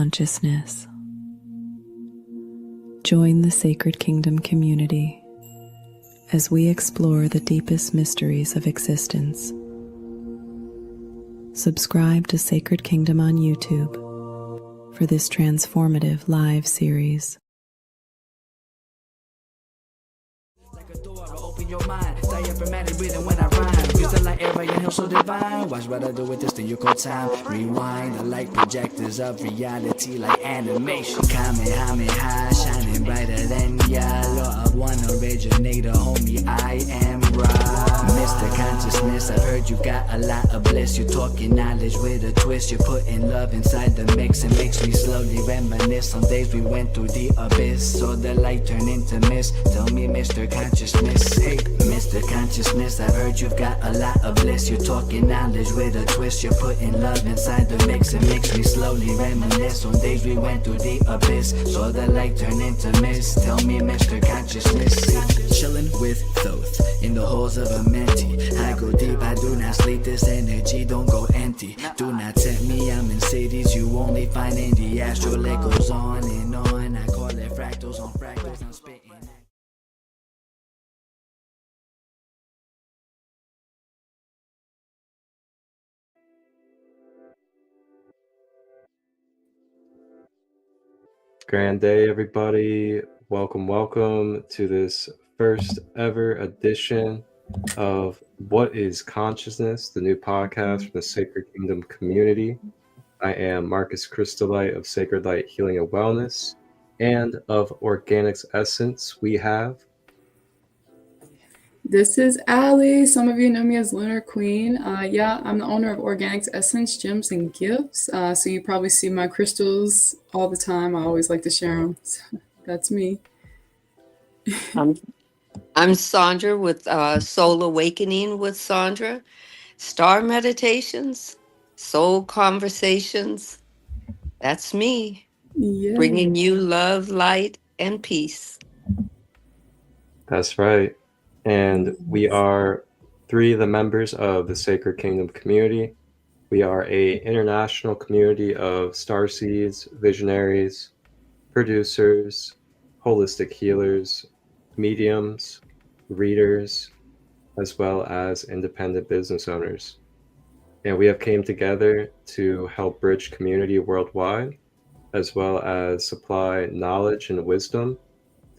consciousness. Join the Sacred Kingdom community as we explore the deepest mysteries of existence. Subscribe to Sacred Kingdom on YouTube for this transformative live series. Open your mind, diaphragmatic breathing when I rhyme. Use the light, air, and so divine. Watch what I do with this, then you call time. Rewind, I like projectors of reality like animation. Kamehameha, shining brighter than yellow. Of one originator, homie, I am Ra. Mr. Consciousness, I've heard you got a lot of bliss. You're talking knowledge with a twist. You're putting love inside the mix. It makes me slowly reminisce on days we went through the abyss. So the light turned into mist. Tell me, Mr. Consciousness. Hey, Mr. Consciousness, I've heard you've got a lot of bliss. You're talking knowledge with a twist. You're putting love inside the mix. It makes me slowly reminisce on days we went through the abyss. So the light turned into mist. Tell me, Mr. Consciousness. Chilling with Thoth in the halls of a mentee. I go deep, I do not sleep. This energy don't go empty. Do not tempt me, I'm in cities you only find in the astral. It goes on and on. I call it fractals on fractals. I'm spitting. Grand day, everybody. Welcome to this first ever edition of What is Consciousness, the new podcast from the Sacred Kingdom community. I am Marcus Christo Ally of Sacred Light Healing and Wellness, and of Organics Essence we have. This is Ally. Some of you know me as Lunar Queen. I'm the owner of Organics Essence, Gems, and Gifts. So you probably see my crystals all the time. I always like to share them. So that's me. I'm Sandra with Soul Awakening with Sandra, Star Meditations, Soul Conversations. That's me, bringing you love, light, and peace. That's right. And we are three of the members of the Sacred Kingdom community. We are an international community of starseeds, visionaries, producers, holistic healers, mediums, readers, as well as independent business owners. And we have came together to help bridge community worldwide, as well as supply knowledge and wisdom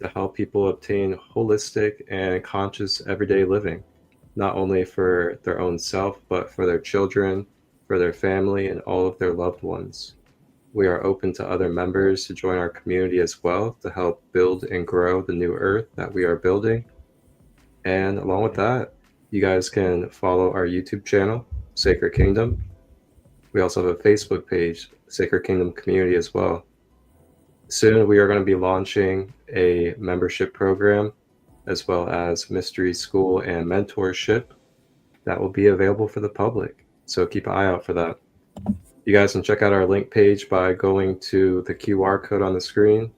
to help people obtain holistic and conscious everyday living, not only for their own self, but for their children, for their family, and all of their loved ones. We are open to other members to join our community as well to help build and grow the new earth that we are building. And along with that, you guys can follow our YouTube channel, Sacred Kingdom. We also have a Facebook page, Sacred Kingdom Community as well. Soon we are going to be launching a membership program as well as mystery school and mentorship that will be available for the public. So keep an eye out for that. You guys can check out our link page by going to the QR code on the screen.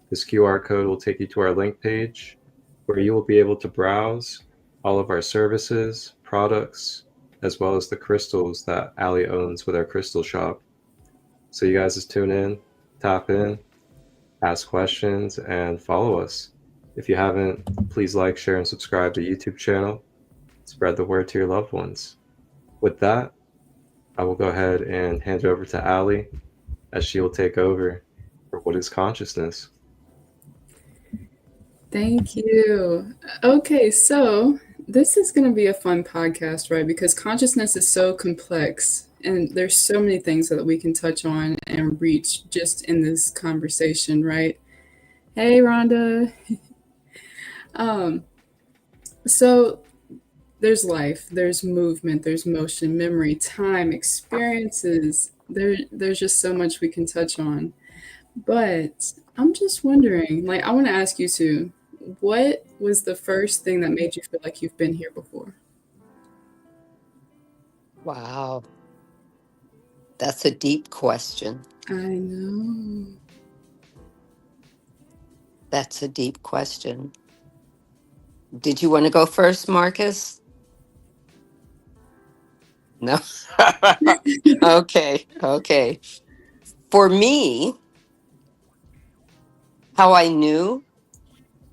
This QR code will take you to our link page where you will be able to browse all of our services, products, as well as the crystals that Ally owns with our crystal shop. So you guys just tune in, tap in, ask questions, and follow us. If you haven't, please like, share, and subscribe to the YouTube channel. Spread the word to your loved ones. With that, I will go ahead and hand it over to Ally as she will take over for What is Consciousness. Thank you. Okay, so this is going to be a fun podcast, right? Because consciousness is so complex and there's so many things that we can touch on and reach just in this conversation, right? Hey, Rhonda. So there's life, there's movement, there's motion, memory, time, experiences. There's just so much we can touch on. But I'm just wondering, I want to ask you two, what was the first thing that made you feel like you've been here before? Wow. That's a deep question. I know. That's a deep question. Did you want to go first, Marcus? No. Okay. For me, how I knew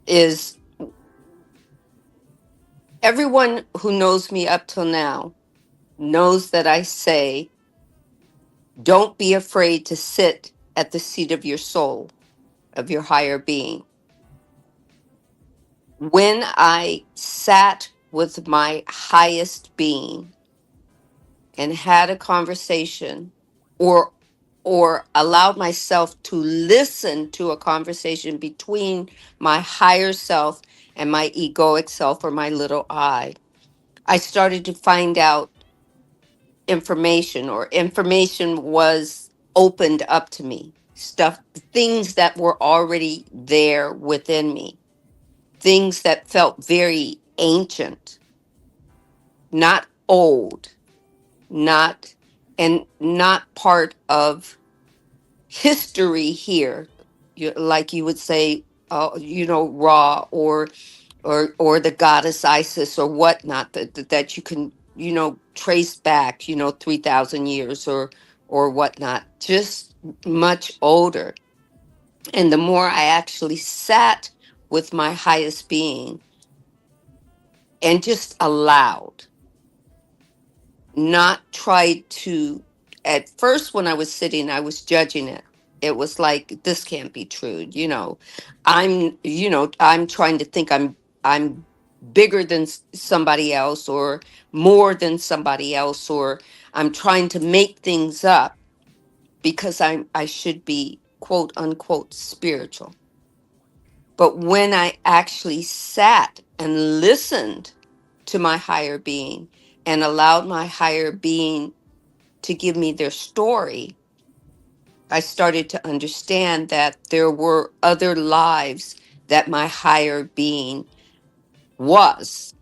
is everyone who knows me up till now knows that I say, don't be afraid to sit at the seat of your soul, of your higher being. When I sat with my highest being and had a conversation, or allowed myself to listen to a conversation between my higher self and my egoic self, or my little I started to find out information, or information was opened up to me, stuff, things that were already there within me, things that felt very ancient, not old, not, and not part of history here, like you would say, Ra, or the goddess Isis or whatnot, that you can, trace back, 3,000 years or whatnot, just much older. And the more I actually sat with my highest being and just allowed, not tried to, at first when I was sitting, I was judging it. It was like, this can't be true. I'm trying to think I'm bigger than somebody else, or more than somebody else, or I'm trying to make things up because I should be quote unquote spiritual. But when I actually sat and listened to my higher being and allowed my higher being to give me their story, I started to understand that there were other lives that my higher being was,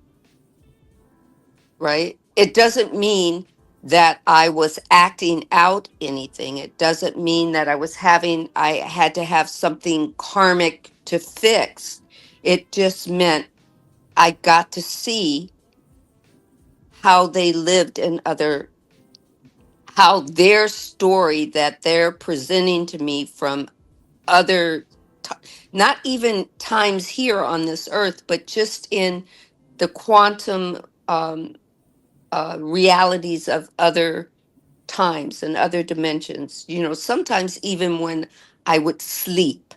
right? It doesn't mean that I was acting out anything. It doesn't mean that I had to have something karmic to fix. It just meant I got to see how they lived in other, how their story that they're presenting to me from other, ti- not even times here on this earth, but just in the quantum realities of other times and other dimensions. Sometimes even when I would sleep,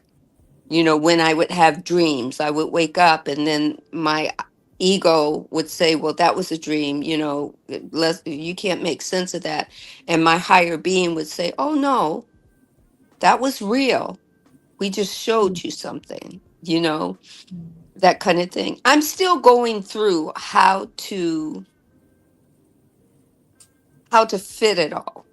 when I would have dreams, I would wake up and then my ego would say, well, that was a dream, you can't make sense of that. And my higher being would say, oh no, that was real. We just showed you something, that kind of thing. I'm still going through how to fit it all.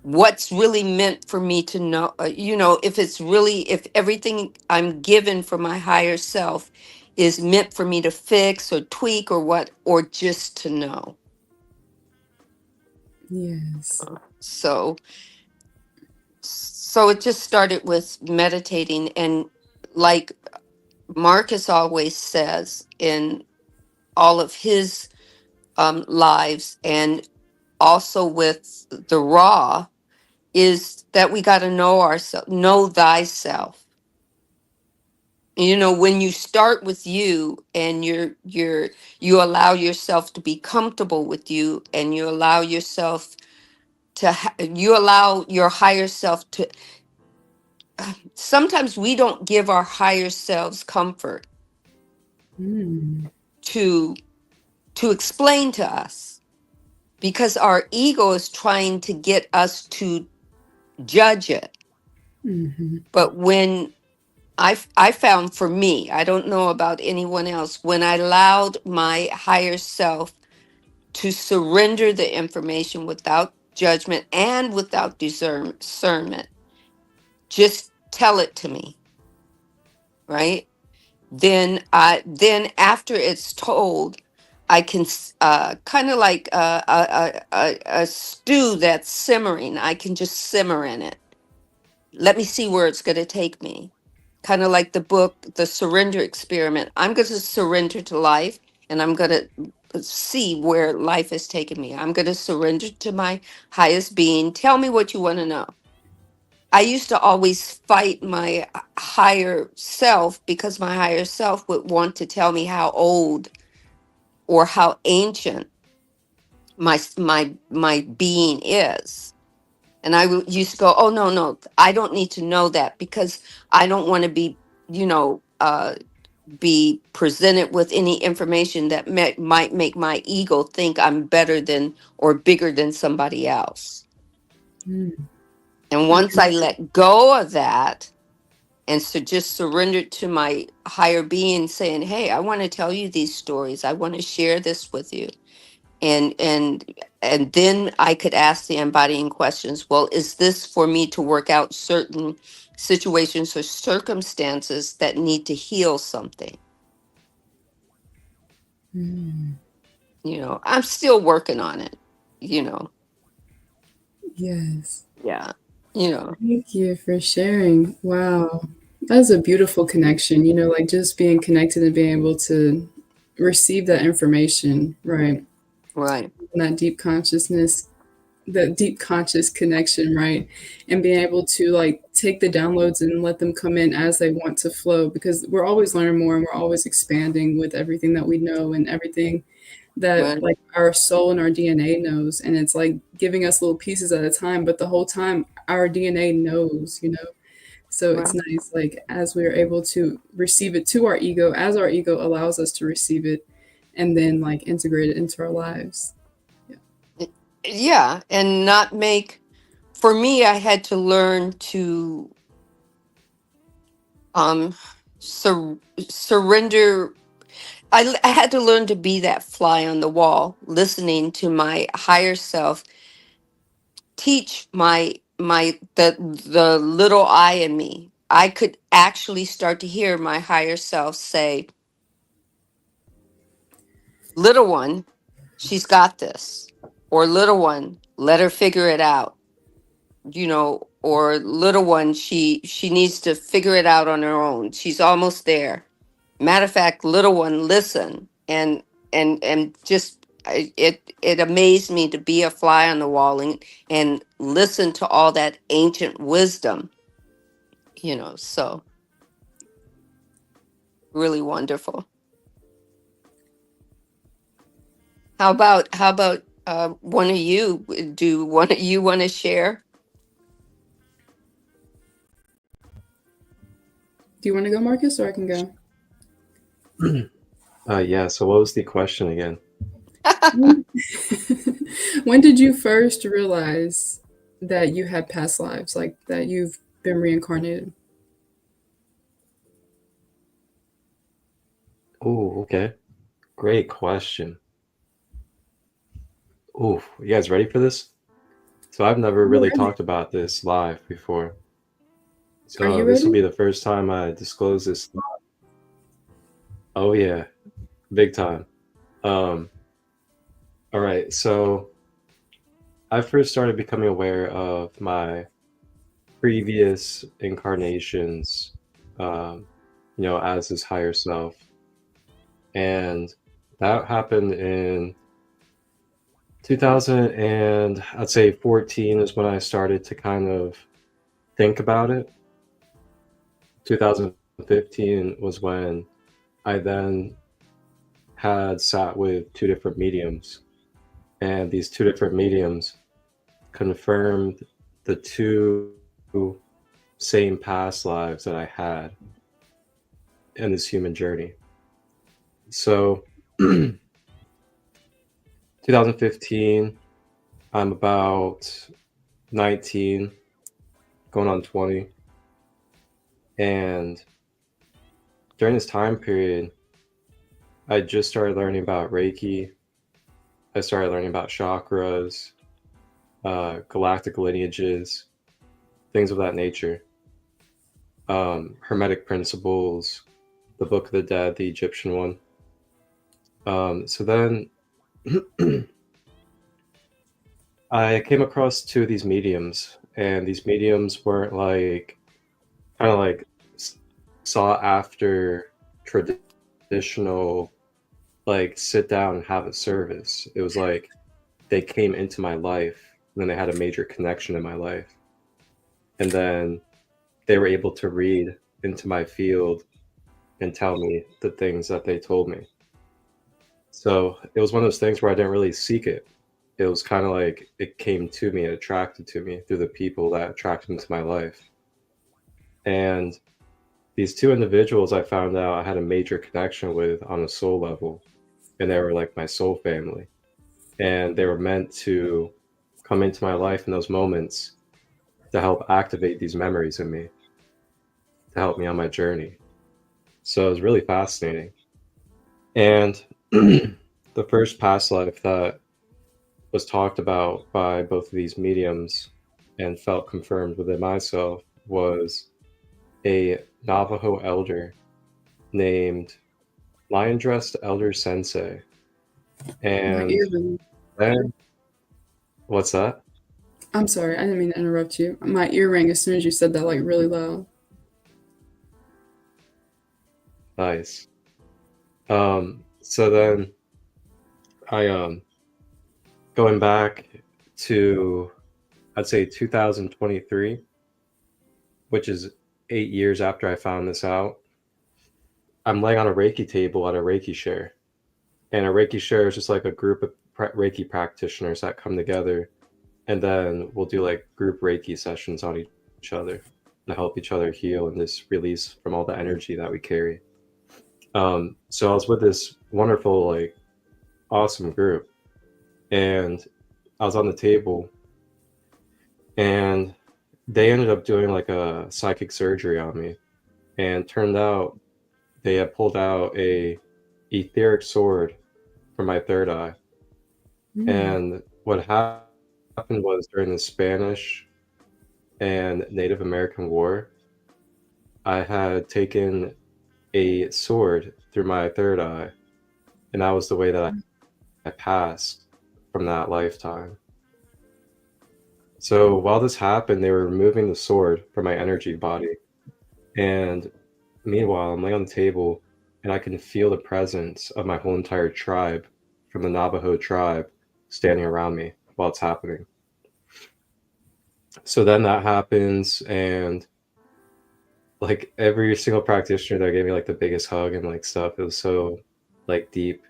What's really meant for me to know, if everything I'm given from my higher self is meant for me to fix or tweak or what, or just to know. Yes. So, so it just started with meditating, and like Marcus always says in all of his lives, and also with the raw, is that we got to know ourselves, know thyself. When you start with you and you allow yourself to be comfortable with you, and you allow yourself to you allow your higher self to, sometimes we don't give our higher selves comfort Mm. to explain to us, because our ego is trying to get us to judge it. Mm-hmm. But when I found, for me, I don't know about anyone else, when I allowed my higher self to surrender the information without judgment and without discernment, just tell it to me, right? Then after it's told, I can kind of like a stew that's simmering. I can just simmer in it. Let me see where it's going to take me. Kind of like the book, The Surrender Experiment. I'm going to surrender to life, and I'm going to see where life has taken me. I'm going to surrender to my highest being. Tell me what you want to know. I used to always fight my higher self because my higher self would want to tell me how old or how ancient my being is. And used to go, oh no, I don't need to know that because I don't want to be, you know, be presented with any information that might make my ego think I'm better than or bigger than somebody else. Mm. And once I let go of that and so just surrendered to my higher being, saying, hey, I want to tell you these stories, I want to share this with you, and then I could ask the embodying questions. Well, is this for me to work out certain situations or circumstances that need to heal something? Mm. You know, I'm still working on it, you know. Yes. Yeah. You know. Thank you for sharing. Wow. That's a beautiful connection, you know, like just being connected and being able to receive that information, right? Right. And that deep consciousness, that deep conscious connection, right? And being able to like take the downloads and let them come in as they want to flow, because we're always learning more and we're always expanding with everything that we know and everything that Right. like our soul and our DNA knows. And it's like giving us little pieces at a time, but the whole time our DNA knows, you know. So it's Right. nice, like as we're able to receive it to our ego, as our ego allows us to receive it, and then like integrate it into our lives. Yeah. Yeah, and not make, for me, I had to learn to um surrender. I had to learn to be that fly on the wall, listening to my higher self teach the little I in me. I could actually start to hear my higher self say, little one, she's got this, or little one, let her figure it out, you know, or little one, she needs to figure it out on her own, she's almost there. Matter of fact, little one, listen. And just it amazed me to be a fly on the wall and listen to all that ancient wisdom, you know. So really wonderful. How about one of you, do one of you want to share? Do you want to go, Marcus, or I can go? Yeah, so what was the question again? When when did you first realize that you had past lives, like that you've been reincarnated? Oh, okay. Great question. Oh, you guys ready for this? So I've never We're really ready. talked about this live before. Are So you this will ready? be the first time I disclose this. Oh yeah, big time. Um, all right, so I first started becoming aware of my previous incarnations, um, as his higher self. And that happened in 2000, and I'd say 14 is when I started to kind of think about it. 2015 was when I then had sat with two different mediums, and these two different mediums confirmed the two same past lives that I had in this human journey. So 2015, I'm about 19, going on 20. And during this time period, I just started learning about Reiki. I started learning about chakras, galactic lineages, things of that nature. Hermetic principles, the Book of the Dead, the Egyptian one. So then I came across two of these mediums, and these mediums weren't like kind of like sought after traditional, like sit down and have a service. It was like they came into my life and then they had a major connection in my life. and then they were able to read into my field and tell me the things that they told me. So it was one of those things where I didn't really seek it. It was kind of like it came to me, it attracted to me through the people that attracted into my life. And these two individuals I found out I had a major connection with on a soul level, and they were like my soul family. And they were meant to come into my life in those moments to help activate these memories in me, to help me on my journey. So it was really fascinating. And the first past life that was talked about by both of these mediums and felt confirmed within myself was a Navajo elder named Lion Dressed Elder Sensei. My And ear. then, what's that? I'm sorry, I didn't mean to interrupt you. My ear rang as soon as you said that, like really loud. Nice. So then I going back to, I'd say 2023, which is 8 years after I found this out. I'm laying on a Reiki table at a Reiki share, and a Reiki share is just like a group of Reiki practitioners that come together, and then we'll do like group Reiki sessions on each other to help each other heal and just release from all the energy that we carry. So I was with this wonderful, like, awesome group, and I was on the table, and they ended up doing like a psychic surgery on me, and turned out they had pulled out a etheric sword from my third eye. And what happened was during the Spanish and Native American War, I had taken a sword through my third eye, and that was the way that I passed from that lifetime. So while this happened, they were removing the sword from my energy body. And meanwhile, I'm laying on the table, and I can feel the presence of my whole entire tribe from the Navajo tribe standing around me while it's happening. So then that happens, and like every single practitioner there gave me like the biggest hug and like stuff. It was so like deep.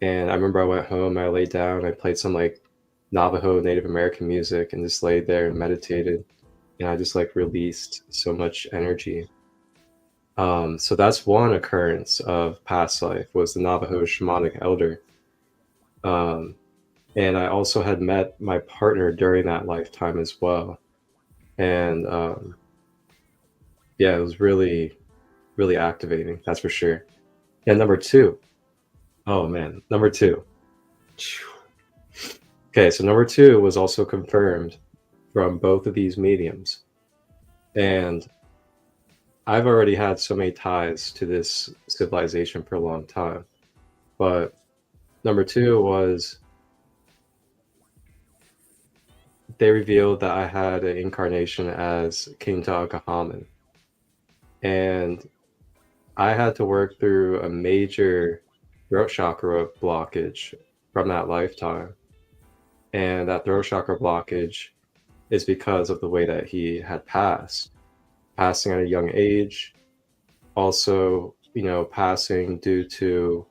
And I remember I went home, I laid down, I played some like Navajo Native American music and just laid there and meditated. And I just like released so much energy. So that's one occurrence of past life, was the Navajo shamanic elder. And I also had met my partner during that lifetime as well. And yeah, it was really, really activating, that's for sure. And number two, oh man, number two. Okay, so number two was also confirmed from both of these mediums. And I've already had so many ties to this civilization for a long time. But number two was they revealed that I had an incarnation as King Tutankhamun. And I had to work through a major throat chakra blockage from that lifetime. And that throat chakra blockage is because of the way that he had passing at a young age. Also, passing due to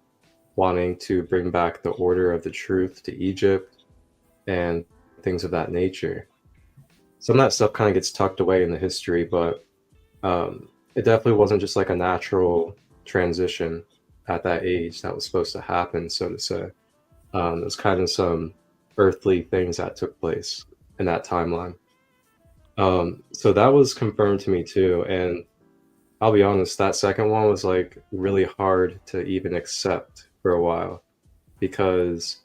wanting to bring back the order of the truth to Egypt and things of that nature. Some of that stuff kind of gets tucked away in the history, but it definitely wasn't just like a natural transition at that age that was supposed to happen, so to say. It was kind of some earthly things that took place in that timeline. So that was confirmed to me too, and I'll be honest, that second one was like really hard to even accept for a while, because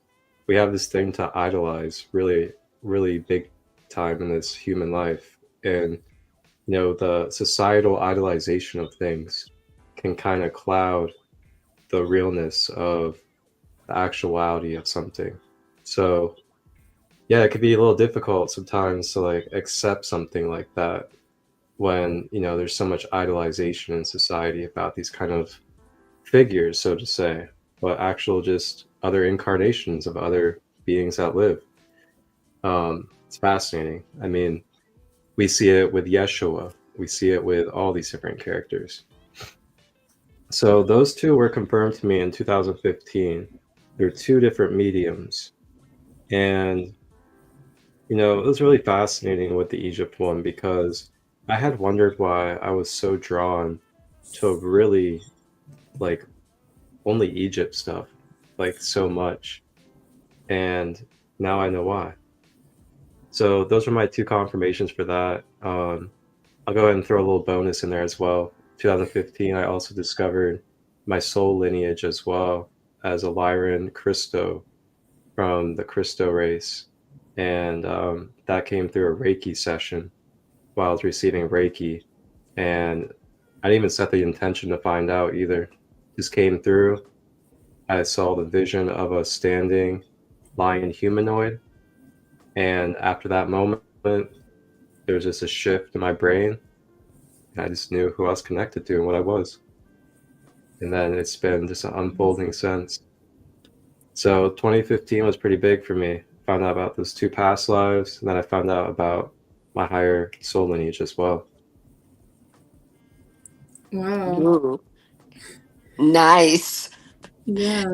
we have this thing to idolize really, really big time in this human life. And the societal idolization of things can kind of cloud the realness of the actuality of something. So yeah, it could be a little difficult sometimes to like accept something like that when there's so much idolization in society about these kind of figures, so to say, but actual just other incarnations of other beings that live. It's fascinating. I mean, we see it with Yeshua. We see it with all these different characters. So those two were confirmed to me in 2015. They're two different mediums. And, you know, it was really fascinating with the Egypt one because I had wondered why I was so drawn to really like only Egypt stuff, like so much. And now I know why. So those are my two confirmations for that. I'll go ahead and throw a little bonus in there as well. 2015, I also discovered my soul lineage as well as a Lyran Christo from the Christo race. And that came through a Reiki session while I was receiving Reiki. And I didn't even set the intention to find out either. Just came through. I saw the vision of a standing lion humanoid. And after that moment, there was just a shift in my brain. I just knew who I was connected to and what I was. And then it's been just an unfolding since. So 2015 was pretty big for me. Found out about those two past lives, and then I found out about my higher soul lineage as well. Wow. Ooh, nice. Yeah.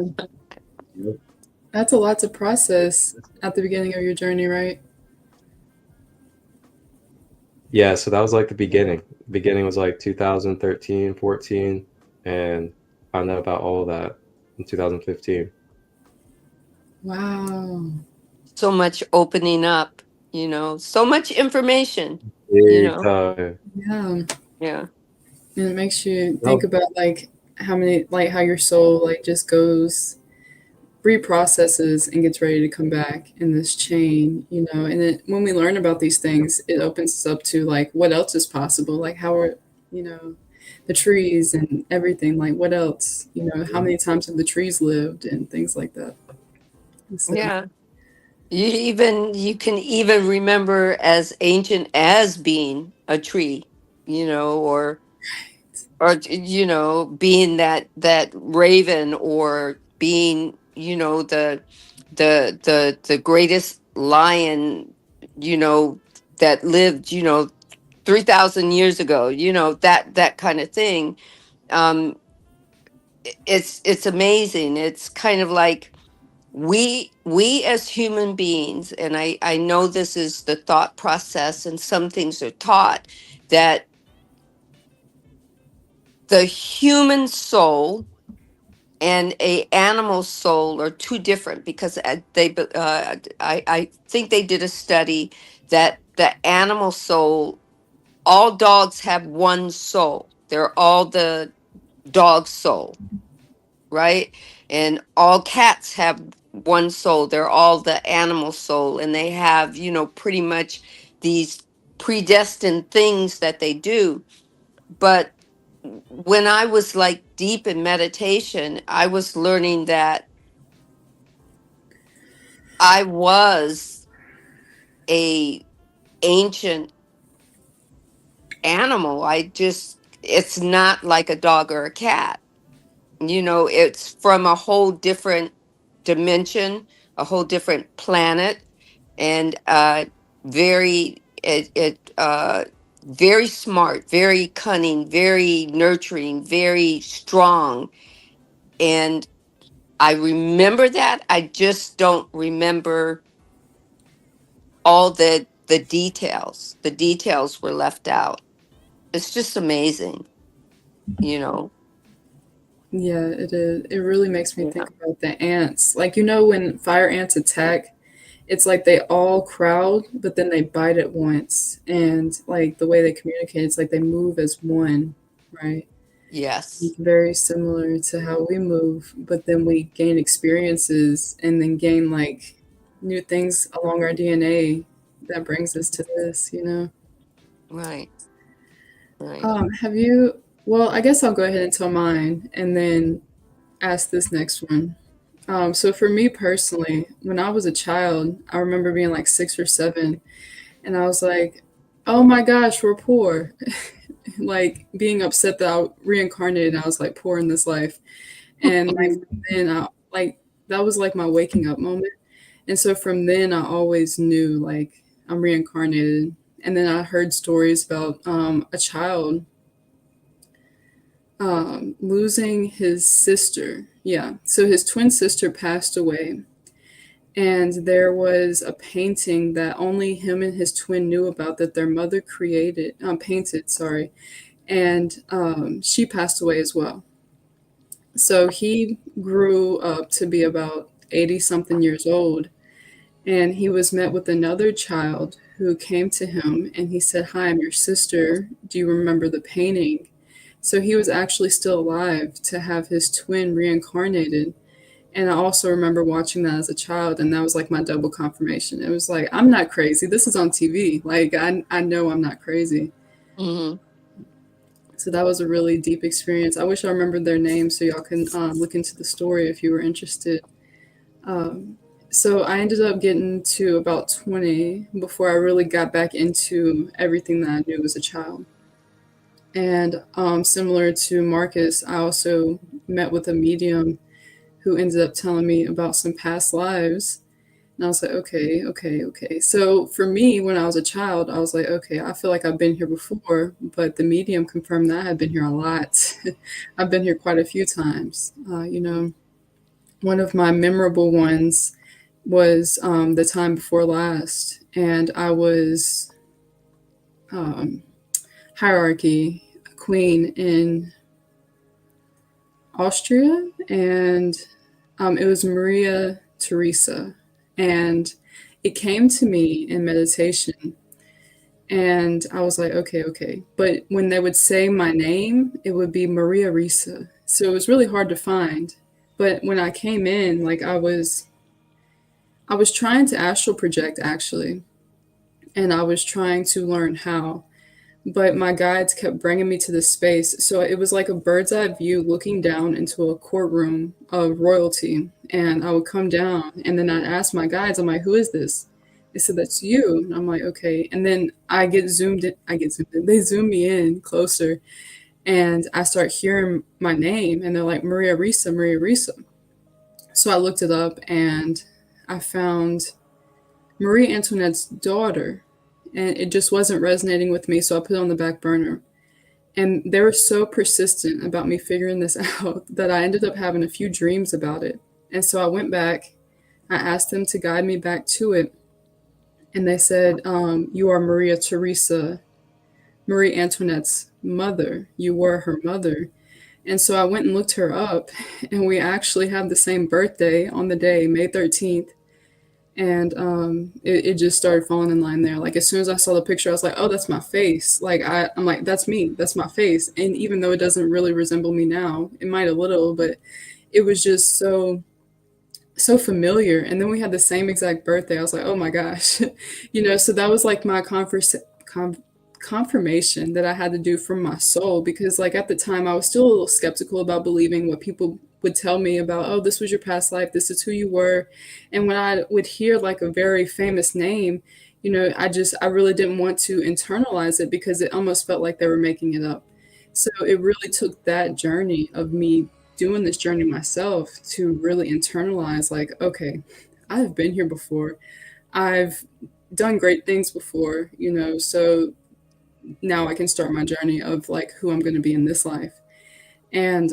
That's a lot to process at the beginning of your journey, right? Yeah, so that was like the beginning. The beginning was like 2013, 14, and found out about all of that in 2015. Wow. So much opening up, you know, so much information, you Big know. time. Yeah. Yeah. And it makes you Well, think about like how your soul like just goes reprocesses and gets ready to come back in this chain, you know. And when we learn about these things, it opens us up to like what else is possible, like how are, you know, the trees and everything, like what else, you know, how many times have the trees lived and things like that. And so, Yeah. You can even remember as ancient as being a tree, you know, or you know, being that raven, or being, you know, the greatest lion, you know, that lived, you know, 3,000 years ago, you know, that kind of thing. um it's amazing. It's kind of like we as human beings, and I know this is the thought process, and some things are taught, that the human soul and a animal soul are two different, because I think they did a study that the animal soul, all dogs have one soul. They're all the dog soul, right? And all cats have one soul. They're all the animal soul, and they have, you know, pretty much these predestined things that they do. But when I was like deep in meditation, I was learning that I was a ancient animal. It's not like a dog or a cat. You know, it's from a whole different dimension, a whole different planet, and very smart, very cunning, very nurturing, very strong. And I remember that. I just don't remember all the details. The details were left out. It's just amazing, you know. yeah, it is. It really makes me Yeah. think about the ants. Like, you know, when fire ants attack, it's like they all crowd, but then they bite at once. And like the way they communicate, it's like they move as one, right? Yes. It's very similar to how we move, but then we gain experiences and then gain like new things along our DNA that brings us to this, you know? Right. Right. Have you, well, I guess I'll go ahead and tell mine and then ask this next one. So for me personally, when I was a child, I remember being like 6 or 7, and I was like, "Oh my gosh, we're poor." Like being upset that I reincarnated. I was like poor in this life, and like from then, like that was like my waking up moment. And so from then, I always knew like I'm reincarnated. And then I heard stories about a child losing his sister. Yeah. So his twin sister passed away. And there was a painting that only him and his twin knew about that their mother painted, sorry. And she passed away as well. So he grew up to be about 80 something years old. And he was met with another child who came to him and he said, "Hi, I'm your sister. Do you remember the painting?" So he was actually still alive to have his twin reincarnated. And I also remember watching that as a child, and that was like my double confirmation. It was like, I'm not crazy. This is on TV. Like, I know I'm not crazy. Mm-hmm. So that was a really deep experience. I wish I remembered their names so y'all can look into the story if you were interested. So I ended up getting to about 20 before I really got back into everything that I knew as a child. And similar to Marcus, I also met with a medium who ended up telling me about some past lives. And I was like, okay, okay, okay. So for me, when I was a child, I was like, okay, I feel like I've been here before, but the medium confirmed that I had been here a lot. I've been here quite a few times. One of my memorable ones was the time before last, and I was um, hierarchy queen in Austria, and it was Maria Theresa, and it came to me in meditation, and I was like, okay, okay. But when they would say my name, it would be Maria Risa, so it was really hard to find. But when I came in, like I was trying to astral project actually, and I was trying to learn how. But my guides kept bringing me to this space. So it was like a bird's eye view looking down into a courtroom of royalty. And I would come down and then I'd ask my guides, I'm like, who is this? They said, that's you. And I'm like, okay. And then they zoom me in closer and I start hearing my name and they're like, Maria Risa, Maria Risa. So I looked it up and I found Marie Antoinette's daughter, and it just wasn't resonating with me, so I put it on the back burner. And they were so persistent about me figuring this out that I ended up having a few dreams about it. And so I went back, I asked them to guide me back to it, and they said, you are Maria Theresa, Marie Antoinette's mother. You were her mother. And so I went and looked her up, and we actually have the same birthday on the day, May 13th. And it just started falling in line there. Like as soon as I saw the picture, I was like, oh, that's my face. Like I'm like, that's me, that's my face. And even though it doesn't really resemble me now, it might a little, but it was just so familiar. And then we had the same exact birthday. I was like, oh my gosh. So that was like my confirmation that I had to do from my soul, because like at the time I was still a little skeptical about believing what people would tell me about, oh, this was your past life, this is who you were. And when I would hear like a very famous name, I really didn't want to internalize it because it almost felt like they were making it up. So it really took that journey of me doing this journey myself to really internalize, like, okay, I've been here before, I've done great things before, so now I can start my journey of like who I'm going to be in this life. And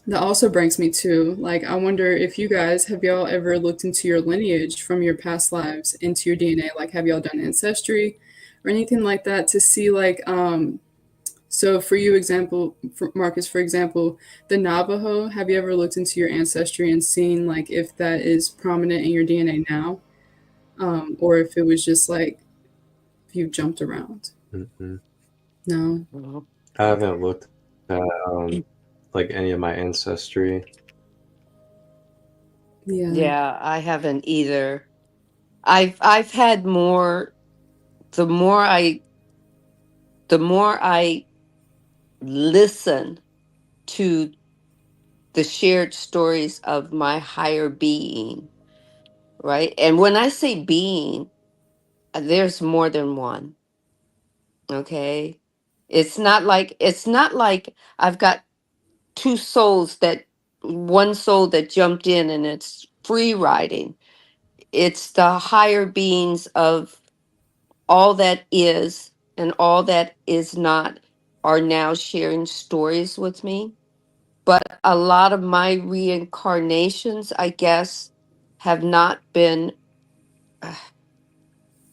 that also brings me to, like, I wonder if you guys, have y'all ever looked into your lineage from your past lives into your DNA? Like, have y'all done ancestry or anything like that to see, like, so for you, for Marcus, for example, the Navajo, have you ever looked into your ancestry and seen, like, if that is prominent in your DNA now? Or if it was just, like, if you've jumped around? Mm-hmm. No? Mhm. I haven't looked at like any of my ancestry. Yeah. Yeah, I haven't either. I've had more. The more I listen to the shared stories of my higher being, right? And when I say being, there's more than one. Okay, it's not like I've got two souls, that one soul that jumped in and it's free riding. It's the higher beings of all that is and all that is not are now sharing stories with me. But a lot of my reincarnations, I guess, have not been,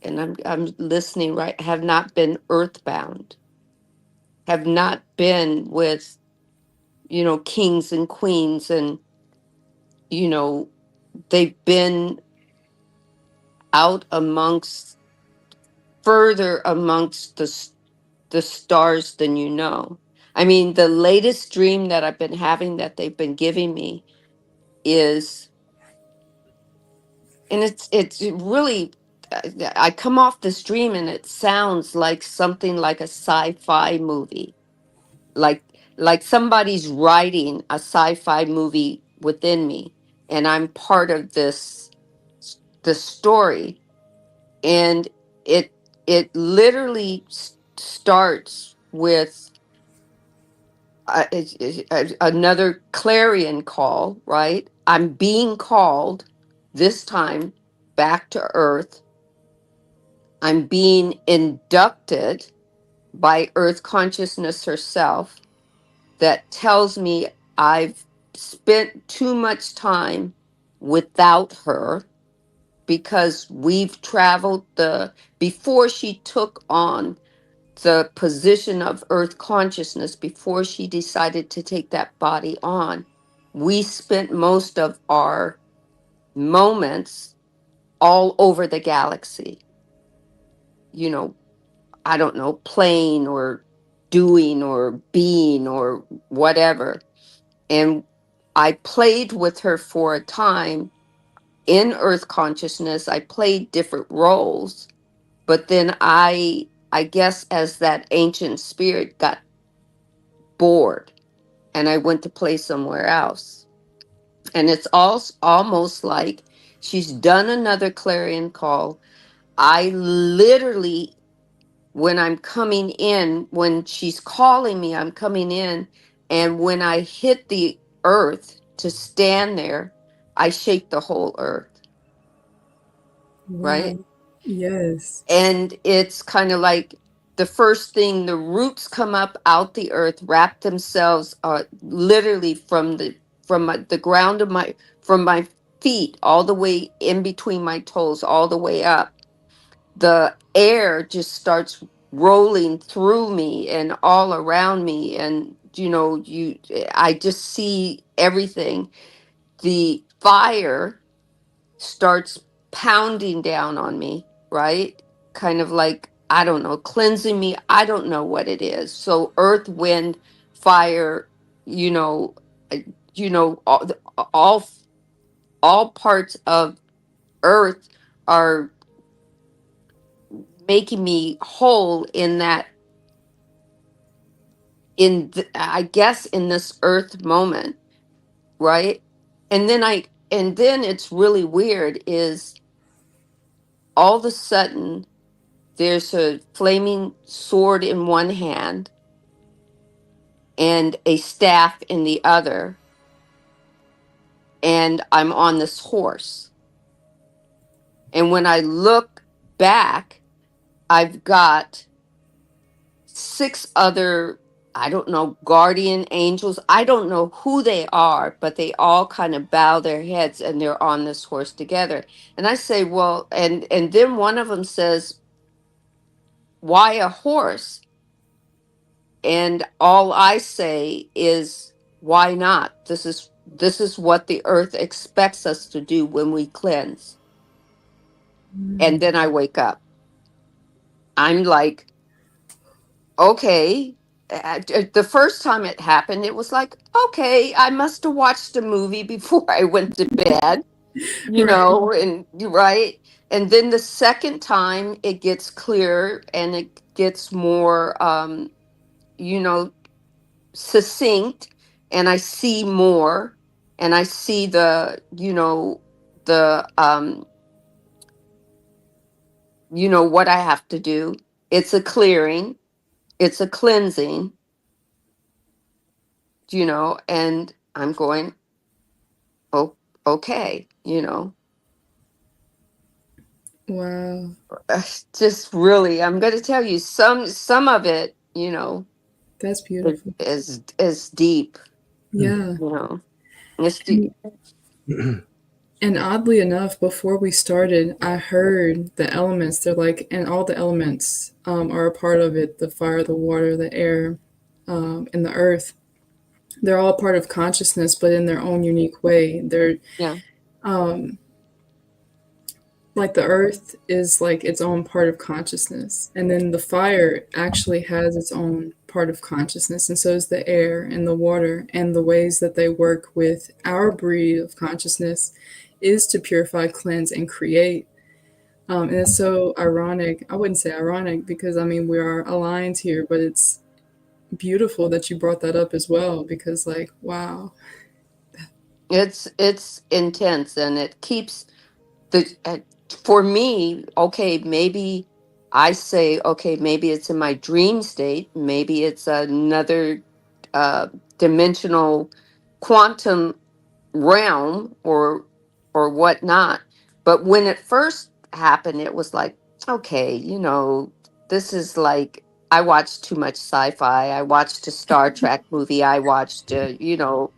and I'm listening right, have not been earthbound, have not been with, kings and queens, and you know, they've been out amongst, further amongst the stars than you know. I mean, the latest dream that I've been having that they've been giving me is, and it's really, I come off this dream and it sounds like something like a sci-fi movie, like somebody's writing a sci-fi movie within me, and I'm part of the story, and it literally starts with another clarion call, right? I'm being called this time back to earth. I'm being inducted by earth consciousness herself that tells me I've spent too much time without her, because we've traveled before she took on the position of earth consciousness, before she decided to take that body on, we spent most of our moments all over the galaxy, you know, I don't know, playing or doing or being or whatever. And I played with her for a time in earth consciousness. I played different roles, but then I guess as that ancient spirit got bored and I went to play somewhere else. And it's almost like she's done another clarion call. I literally, when I'm coming in, when she's calling me, I'm coming in. And when I hit the earth to stand there, I shake the whole earth, right? Wow. Yes. And it's kind of like the first thing, the roots come up out the earth, wrap themselves literally the ground of from my feet all the way in between my toes, all the way up. The air just starts rolling through me and all around me, and I just see everything. The fire starts pounding down on me, right? Kind of like, I don't know, cleansing me. I don't know what it is. So earth, wind, fire, you know, uh, all all parts of earth are making me whole in that, I guess in this earth moment, right? And then it's really weird is all of a sudden there's a flaming sword in one hand and a staff in the other, and I'm on this horse. And when I look back, I've got six other, I don't know, guardian angels. I don't know who they are, but they all kind of bow their heads and they're on this horse together. And I say, well, and then one of them says, why a horse? And all I say is, why not? This is what the earth expects us to do when we cleanse. And then I wake up. I'm like, okay. The first time it happened, it was like, okay, I must have watched a movie before I went to bed, Right. and you're right. And then the second time it gets clearer and it gets more, you know, succinct, and I see more, and I see the what I have to do. It's a clearing, it's a cleansing, and I'm going, oh, okay. Wow. Just really, I'm going to tell you some of it, That's beautiful. is deep, Yeah. you know. It's deep. And, and oddly enough, before we started, I heard the elements. They're like, and all the elements are a part of it: the fire, the water, the air, and the earth. They're all part of consciousness, but in their own unique way. They're Yeah. um, like the earth is like its own part of consciousness, and then the fire actually has its own part of consciousness, and so is the air and the water, and the ways that they work with our breed of consciousness is to purify, cleanse, and create. And it's so ironic. I wouldn't say ironic because I mean we are aligned here, but it's beautiful that you brought that up as well because, like, wow. It's intense, and it keeps for me, okay, maybe I say, okay, maybe it's in my dream state, maybe it's another uh dimensional quantum realm or whatnot. But when it first happened, it was like, okay, this is like, I watched too much sci-fi. I watched a Star Trek movie. I watched uh you know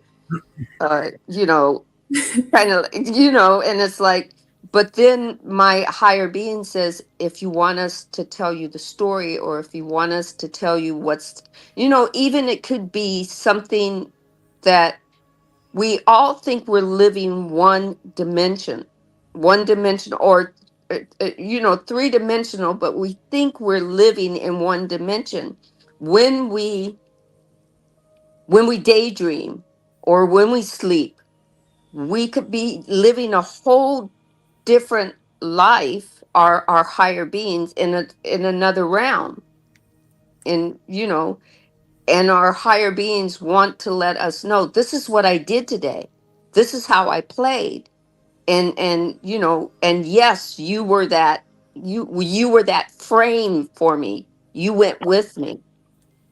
kind of, and it's like, but then my higher being says, if you want us to tell you the story, or if you want us to tell you what's, even it could be something that we all think we're living one dimension, or three-dimensional, but we think we're living in one dimension when we daydream or when we sleep. We could be living a whole different life, our higher beings, in another realm, and and our higher beings want to let us know, this is what I did today, this is how I played, and yes, you were that frame for me, you went with me.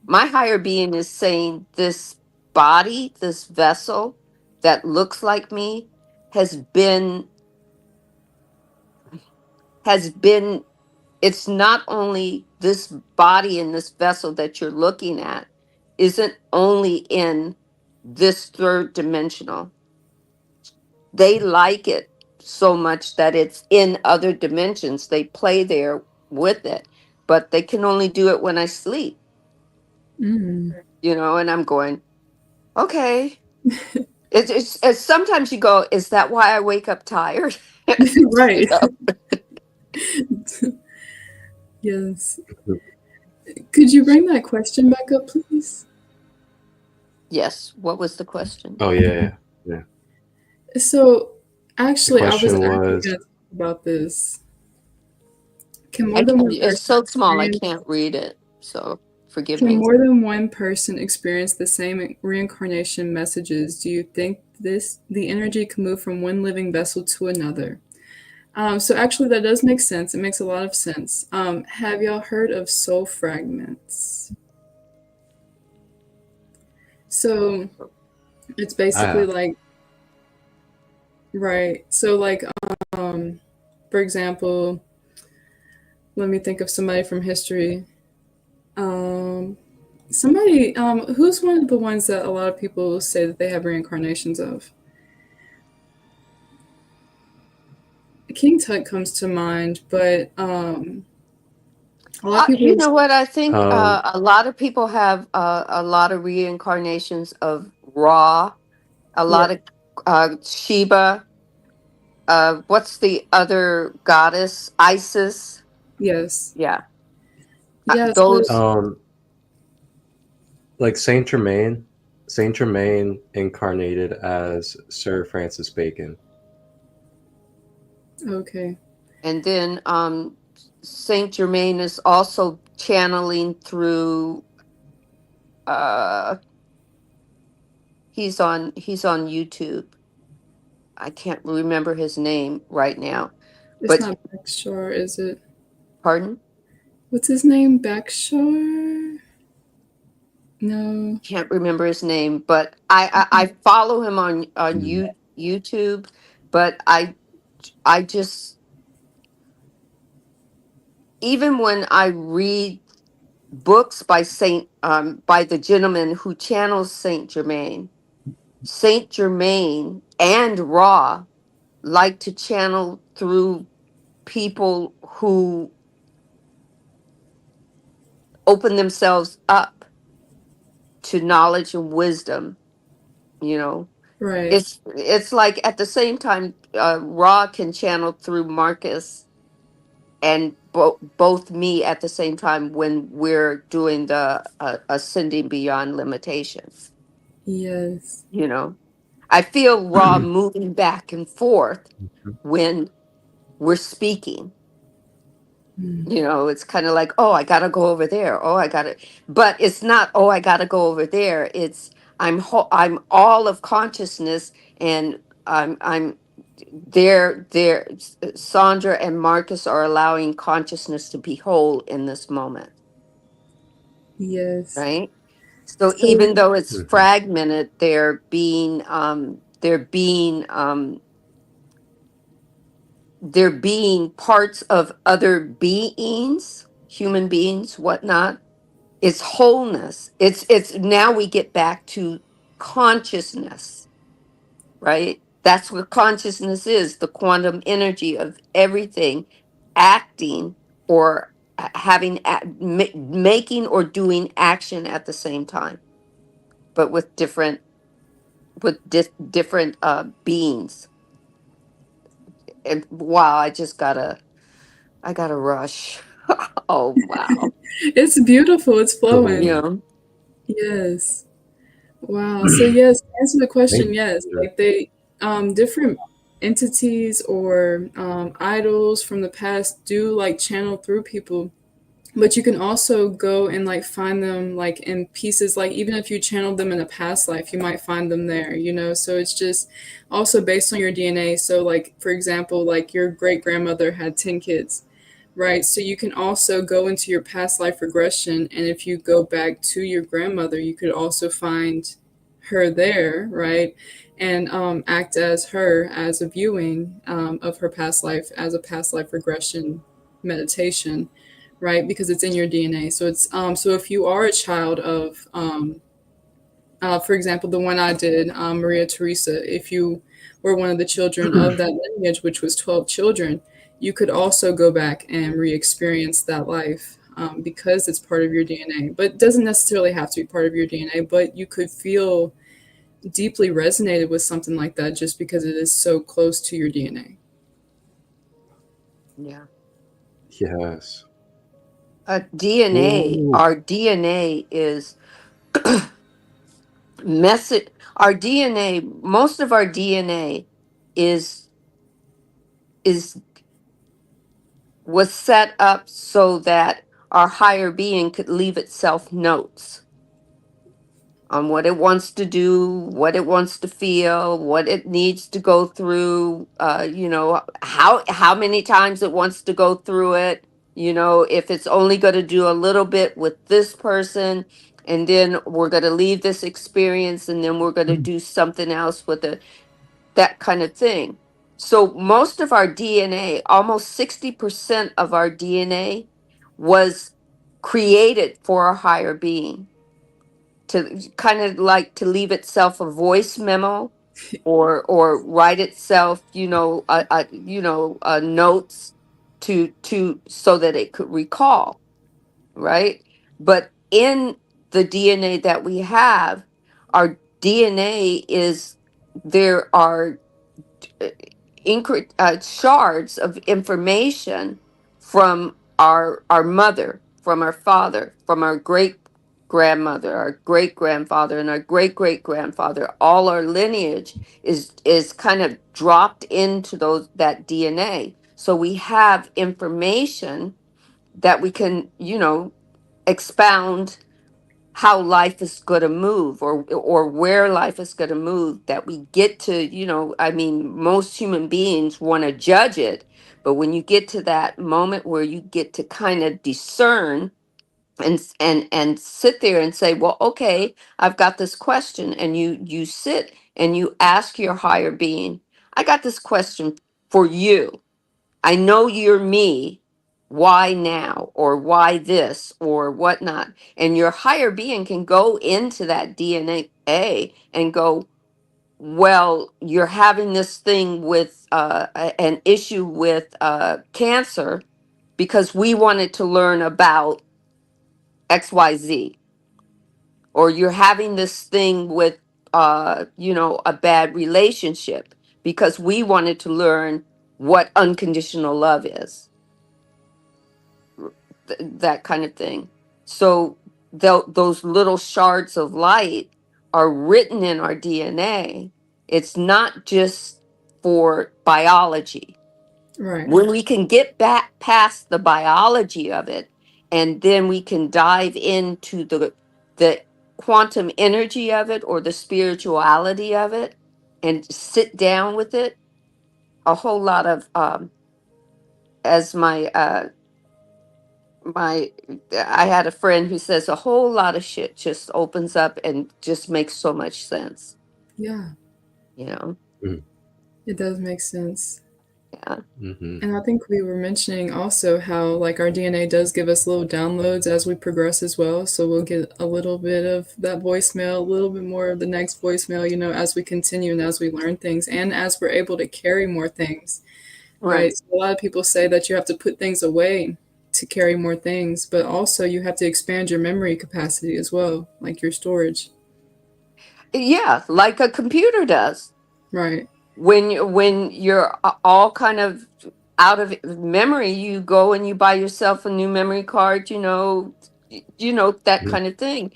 My higher being is saying, this body, this vessel that looks like me, has been has been it's not only this body and this vessel that you're looking at isn't only in this third dimensional. They like it so much that it's in other dimensions. They play there with it, but they can only do it when I sleep, Mm. and I'm going, okay. It's sometimes you go, is that why I wake up tired? You Right. know? Yes. Could you bring that question back up, please? Yes. What was the question? Oh yeah, yeah. So, The actually, I was question actually was, going to talk about this. Can I more than can't, one it's person so small, I experience? can't read it. So forgive Can me. more than one person experience the same reincarnation messages? Do you think the energy can move from one living vessel to another? So actually, that does make sense. It makes a lot of sense. Have y'all heard of soul fragments? So it's I basically have. like, right. So like, um, for example, let me think of somebody from history. Um, somebody, who's one of the ones that a lot of people say that they have reincarnations of? King Tut comes to mind, but a lot of You people. know what? I think Um, a lot of people have a lot of reincarnations of Ra, a Yeah. lot of Sheba. What's the other goddess? Isis. Yes. Yeah, Yeah. So those. um, like Saint Germain incarnated as Sir Francis Bacon. okay. And then Saint Germain is also channeling through. Uh, he's on YouTube. I can't remember his name right now, It's but not Backshore, is it? pardon. What's his name? Backshore? No. Can't remember his name, but I follow him on Mm. YouTube, but I just even when I read books by by the gentleman who channels Saint Germain and Ra like to channel through people who open themselves up to knowledge and wisdom. You know, Right. it's like at the same time, Ra can channel through Marcus and both me at the same time when we're doing the ascending beyond limitations. Yes. You know, I feel Ra moving back and forth when we're speaking. Mm. You know, it's kind of like, oh, I gotta go over there. Oh, I gotta, but it's not, oh, I gotta go over there. It's I'm all of consciousness, and I'm there. Sandra and Marcus are allowing consciousness to be whole in this moment, Yes. right? So So even though it's Mhm. fragmented, they're being parts of other beings, human beings, whatnot. It's wholeness. It's now we get back to consciousness, right? That's what consciousness is, the quantum energy of everything acting or making or doing action at the same time, but with different beings. And wow, I gotta rush. Oh wow. it's beautiful. It's flowing. Cool. Yeah. Yes. Wow. So yes, to answer the Thank question, you, yes, Sandra. like they different entities or idols from the past do like channel through people, but you can also go and like find them like in pieces, like even if you channeled them in a past life, you might find them there, you know. So it's just also based on your DNA. So like for example, like your great grandmother had 10 kids, right? So you can also go into your past life regression, and if you go back to your grandmother, you could also find her there, right? And act as her as a viewing of her past life as a past life regression meditation, right? Because it's in your DNA. So it's so if you are a child of for example, the one I did, Maria Theresa, if you were one of the children of that lineage, which was 12 children, you could also go back and re experience that life because it's part of your DNA. But it doesn't necessarily have to be part of your DNA, but you could feel deeply resonated with something like that just because it is so close to your DNA. Yeah. Yes. DNA, Ooh. our DNA is message our DNA, most of our DNA is is was set up so that our higher being could leave itself notes on what it wants to do, what it wants to feel, what it needs to go through, how many times it wants to go through it, if it's only going to do a little bit with this person, and then we're going to leave this experience, and then we're going to do something else with it, that kind of thing. So most of our DNA, almost 60% of our DNA was created for a higher being, to kind of like to leave itself a voice memo, or write itself, notes to so that it could recall, right? But in the DNA that we have, our DNA is, there are uh, shards of information from our mother, from our father, from our great grandmother, our great grandfather, and our great great grandfather. All our lineage is kind of dropped into that DNA. So we have information that we can, expound how life is going to move, or where life is going to move, that we get to, I mean, most human beings want to judge it, but when you get to that moment where you get to kind of discern and sit there and say, well, okay, I've got this question, and you sit and you ask your higher being, I got this question for you. I know you're me, why now, or why this, or whatnot. And your higher being can go into that DNA and go, well, you're having this thing with an issue with cancer because we wanted to learn about XYZ, or you're having this thing with a bad relationship because we wanted to learn what unconditional love is, that kind of thing. So those little shards of light are written in our DNA. It's not just for biology. Right. When we can get back past the biology of it, and then we can dive into the quantum energy of it, or the spirituality of it, and sit down with it, a whole lot of as my I had a friend who says a whole lot of shit just opens up and just makes so much sense, Yeah, you know. it does make sense. Yeah. Mm-hmm. And I think we were mentioning also how like our DNA does give us little downloads as we progress as well. So we'll get a little bit of that voicemail, a little bit more of the next voicemail, as we continue and as we learn things and as we're able to carry more things, right? Right. So a lot of people say that you have to put things away to carry more things, but also you have to expand your memory capacity as well, like your storage. Yeah, like a computer does. Right. When you're all kind of out of memory, you go and you buy yourself a new memory card, that kind of thing.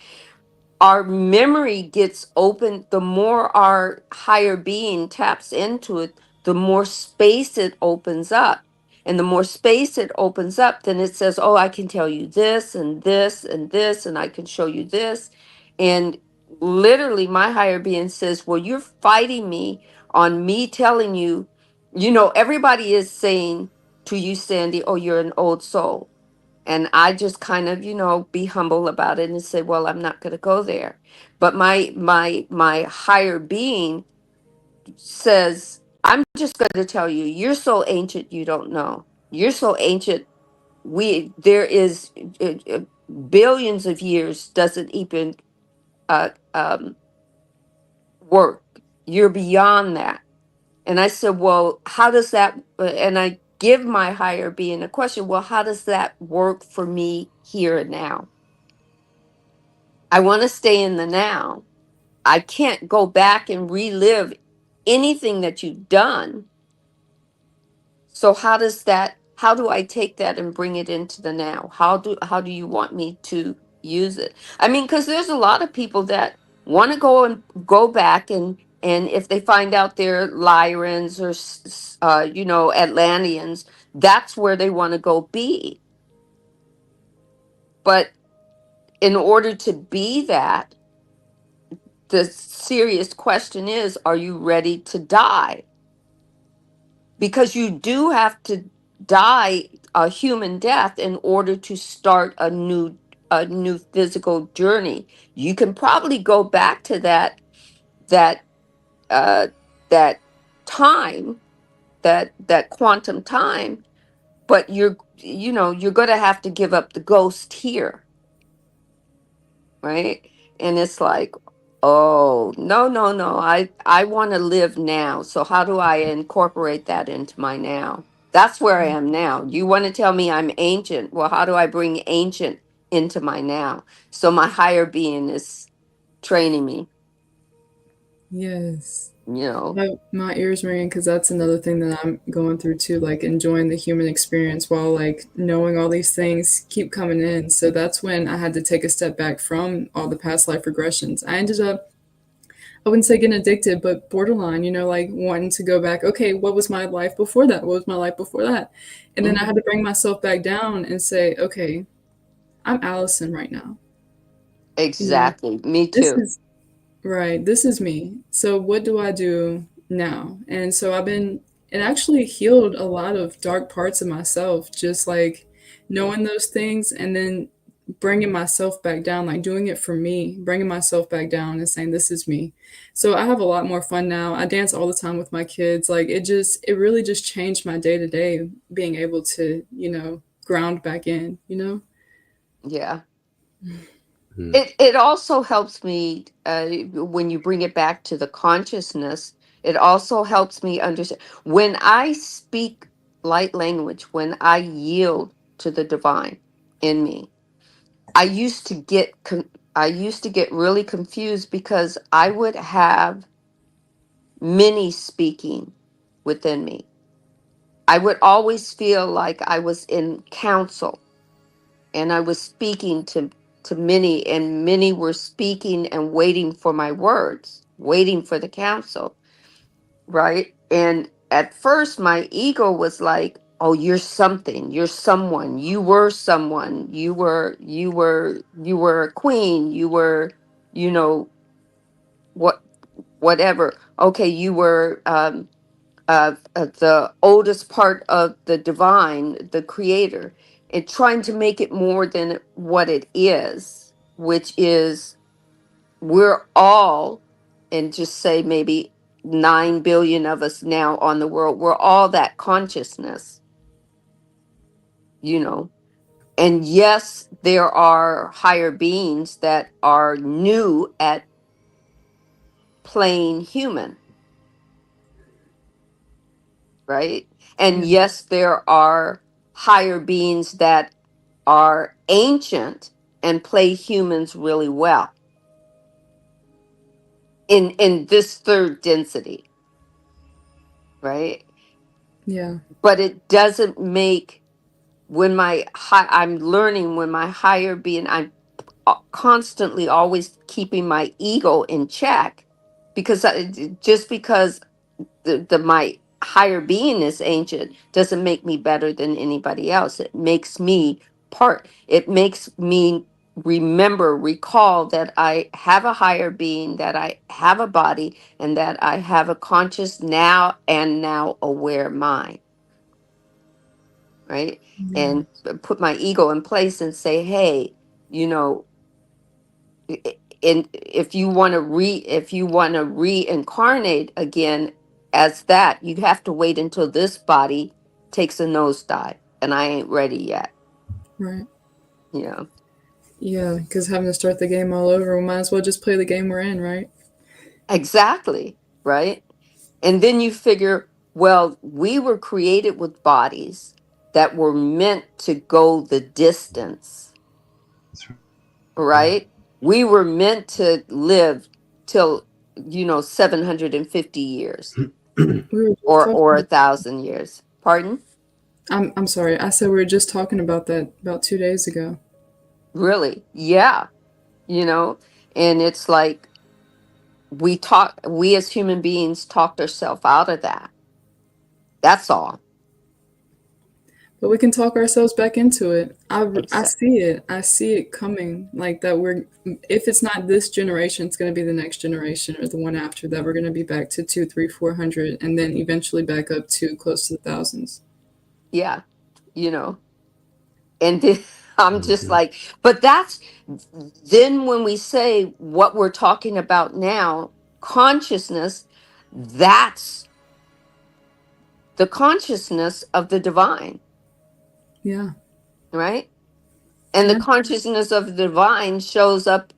Our memory gets open. The more our higher being taps into it, the more space it opens up. And the more space it opens up, then it says, oh, I can tell you this and this and this, and I can show you this. And literally, my higher being says, well, you're fighting me on me telling you, everybody is saying to you, Sandy, oh, you're an old soul. And I just kind of, be humble about it and say, well, I'm not going to go there. But my higher being says, I'm just going to tell you, you're so ancient, you don't know. You're so ancient. There is billions of years doesn't even uh, um, work. You're beyond that. And I said, well, how does that, and I give my higher being a question, well, how does that work for me here and now? I want to stay in the now. I can't go back and relive anything that you've done. So how do I take that and bring it into the now? How do you want me to use it? I mean, because there's a lot of people that want to go back and if they find out they're Lyrans or Atlanteans, that's where they want to go be. But in order to be that, the serious question is, are you ready to die? Because you do have to die a human death in order to start a new physical journey. You can probably go back to that uh that time, that quantum time, but you're going to have to give up the ghost here, right? And it's like, oh, no, no, no. I want to live now. So how do I incorporate that into my now? That's where I am now. You want to tell me I'm ancient? Well, how do I bring ancient into my now? So my higher being is training me, Yes. you know. My ears ringing because that's another thing that I'm going through too, like enjoying the human experience while like knowing all these things keep coming in. So that's when I had to take a step back from all the past life regressions. I ended up, I wouldn't say getting addicted, but borderline, like wanting to go back. Okay, what was my life before that? What was my life before that? And then I Mhm. had to bring myself back down and say, okay, I'm Allison right now. You know, Exactly. Me this too. is Right, this is me. So what do I do now? And so it actually healed a lot of dark parts of myself, just like knowing those things and then bringing myself back down, like doing it for me, bringing myself back down and saying, this is me. So I have a lot more fun now. I dance all the time with my kids. Like it really just changed my day to day, being able to, ground back in, you know? Yeah. Mhm. It also helps me when you bring it back to the consciousness. It also helps me understand when I speak light language, when I yield to the divine in me. I used to get really confused because I would have many speaking within me. I would always feel like I was in council and I was speaking to many, and many were speaking and waiting for my words, waiting for the counsel, right? And at first my ego was like, oh, you're something, you're someone, you were someone, you were a queen, you were, you know, what whatever. Okay, you were the oldest part of the divine, the creator, and trying to make it more than what it is, which is we're all, and just say maybe 9 billion of us now on the world, we're all that consciousness, you know. And yes, there are higher beings that are new at playing human, right? And Yeah. yes, there are higher beings that are ancient and play humans really well in this third density, right? Yeah. But it doesn't make when I'm learning when my higher being, I'm constantly always keeping my ego in check because just because the my higher being is ancient doesn't make me better than anybody else. It makes me it makes me recall that I have a higher being, that I have a body, and that I have a conscious now and now aware mind, right? Yeah. And put my ego in place and say, hey, you know, and if you want to reincarnate again as that, you have to wait until this body takes a nosedive, and I ain't ready yet. Right. Yeah, Yeah, because having to start the game all over, we might as well just play the game we're in, right? exactly, right. And then you figure, well, we were created with bodies that were meant to go the distance, That's right. right? We were meant to live till 750 years We were just or talking. 1,000 years. Pardon? I'm sorry. I said we were just talking about that about 2 days ago. Really? Yeah. You know, and it's like we as human beings talked ourselves out of that. That's all. But we can talk ourselves back into it. I Except, see it. I see it coming. Like that we're if it's not this generation, it's gonna be the next generation or the one after that. We're gonna be back to two, three, 400, and then eventually back up to close to the thousands. yeah, you know, and then I'm just Mhm. like, but that's then when we say what we're talking about now, consciousness, that's the consciousness of the divine, Yeah. right? And the Yeah. consciousness of the divine shows up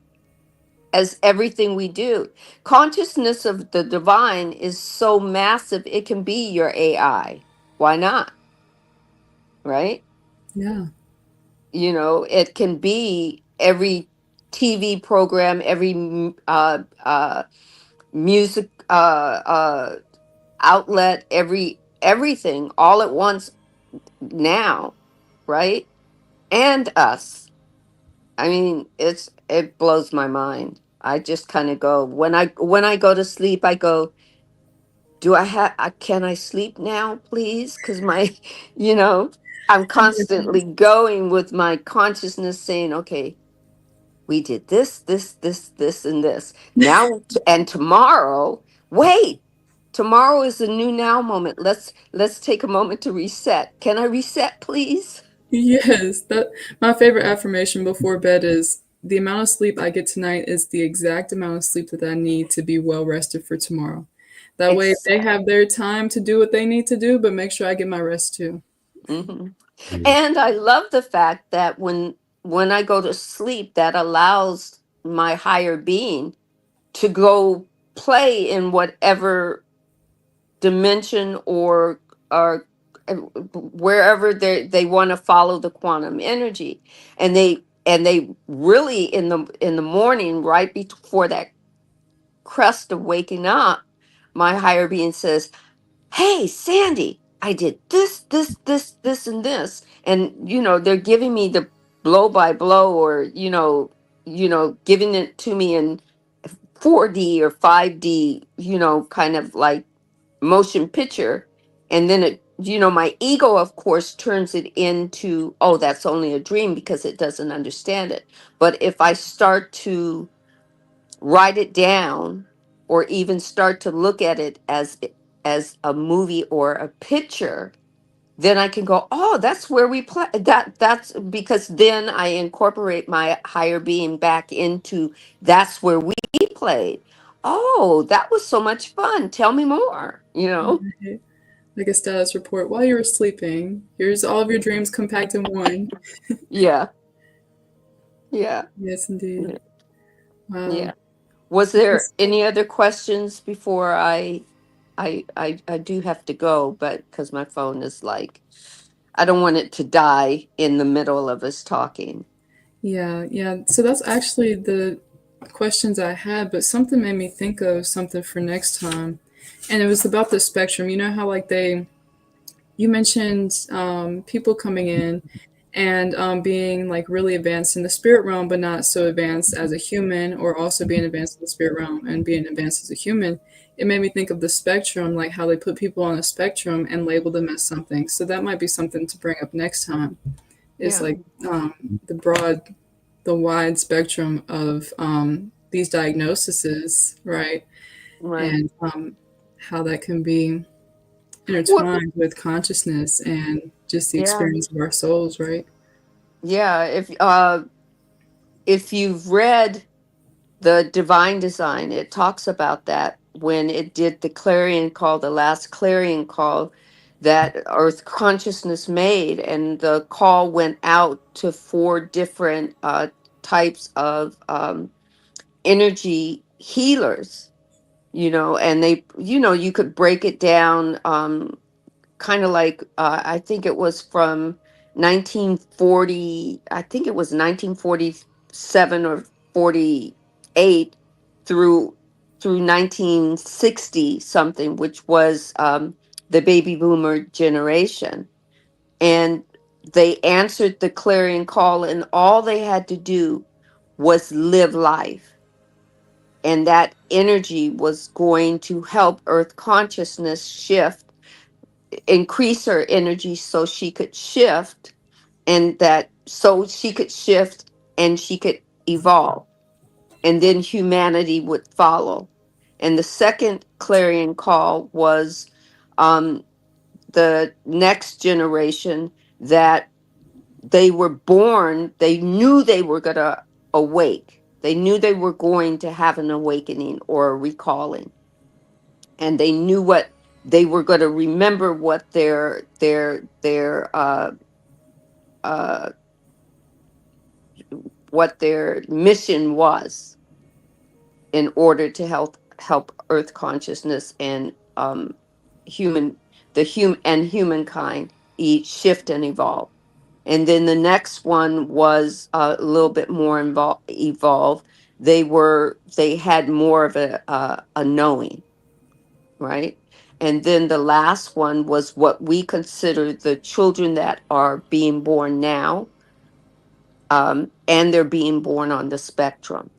as everything we do. Consciousness of the divine is so massive, it can be your AI. Why not? Right? Yeah. It can be every TV program, every music outlet, everything all at once now, right? And us. I mean, it blows my mind. I just kind of go when I go to sleep, I go, do I have can I sleep now, please? Because my, you know, I'm constantly going with my consciousness saying, okay, we did this, and this. Now and tomorrow, wait. Tomorrow is a new now moment. Let's take a moment to reset. Can I reset, please? Yes, that my favorite affirmation before bed is the amount of sleep I get tonight is the exact amount of sleep that I need to be well rested for tomorrow. That way they Exactly. have their time to do what they need to do, but make sure I get my rest too. Hmm. Mm. And I love the fact that when I go to sleep, that allows my higher being to go play in whatever dimension or wherever they want to follow the quantum energy. And they really in the morning, right before that crust of waking up, my higher being says, "Hey, Sandy, I did this, and this." And they're giving me the blow by blow, or giving it to me in 4D or 5D, kind of like motion picture. And then my ego, of course, turns it into, oh, that's only a dream because it doesn't understand it. But if I start to write it down, or even start to look at it as a movie or a picture, then I can go, oh, that's where we play. That's because then I incorporate my higher being back into, that's where we played. Oh, that was so much fun. Tell me more. Right. Like a status report while you were sleeping. Here's all of your dreams compact in one. Yeah, yeah, Yes, indeed. yeah, Wow. yeah. Was there Yes. any other questions before I do have to go, but because my phone is like, I don't want it to die in the middle of us talking. Yeah, yeah. So that's actually the questions I had, but something made me think of something for next time. And it was about the spectrum. You know how, like, you mentioned people coming in and being like really advanced in the spirit realm, but not so advanced as a human, or also being advanced in the spirit realm and being advanced as a human. It made me think of the spectrum, like how they put people on a spectrum and label them as something. So that might be something to bring up next time. Is Yeah, like the wide spectrum of these diagnoses, right? right. And how that can be Well, intertwined with consciousness and just the yeah, experience of our souls, right? yeah. If you've read the Divine Design, it talks about that when it did the clarion call, the last clarion call that Earth consciousness made, and the call went out to four different types of energy healers. And you could break it down. Kind of like, I think it was from 1940, I think it was 1947 or 48 through 1960 something, which was the baby boomer generation. And they answered the clarion call, and all they had to do was live life. And that energy was going to help Earth consciousness shift, increase her energy so she could shift, and that so she could shift and she could evolve, and then humanity would follow. And the second clarion call was um, the next generation, that they were born, they knew they were going to awake, they knew they were going to have an awakening or a recalling, and they knew what they were going to remember, what uh what their mission was, in order to help Earth consciousness and human humankind each shift and evolve. And then the next one was a little bit more evolved. They had more of a knowing, right? And then the last one was what we consider the children that are being born now, and they're being born on the spectrum.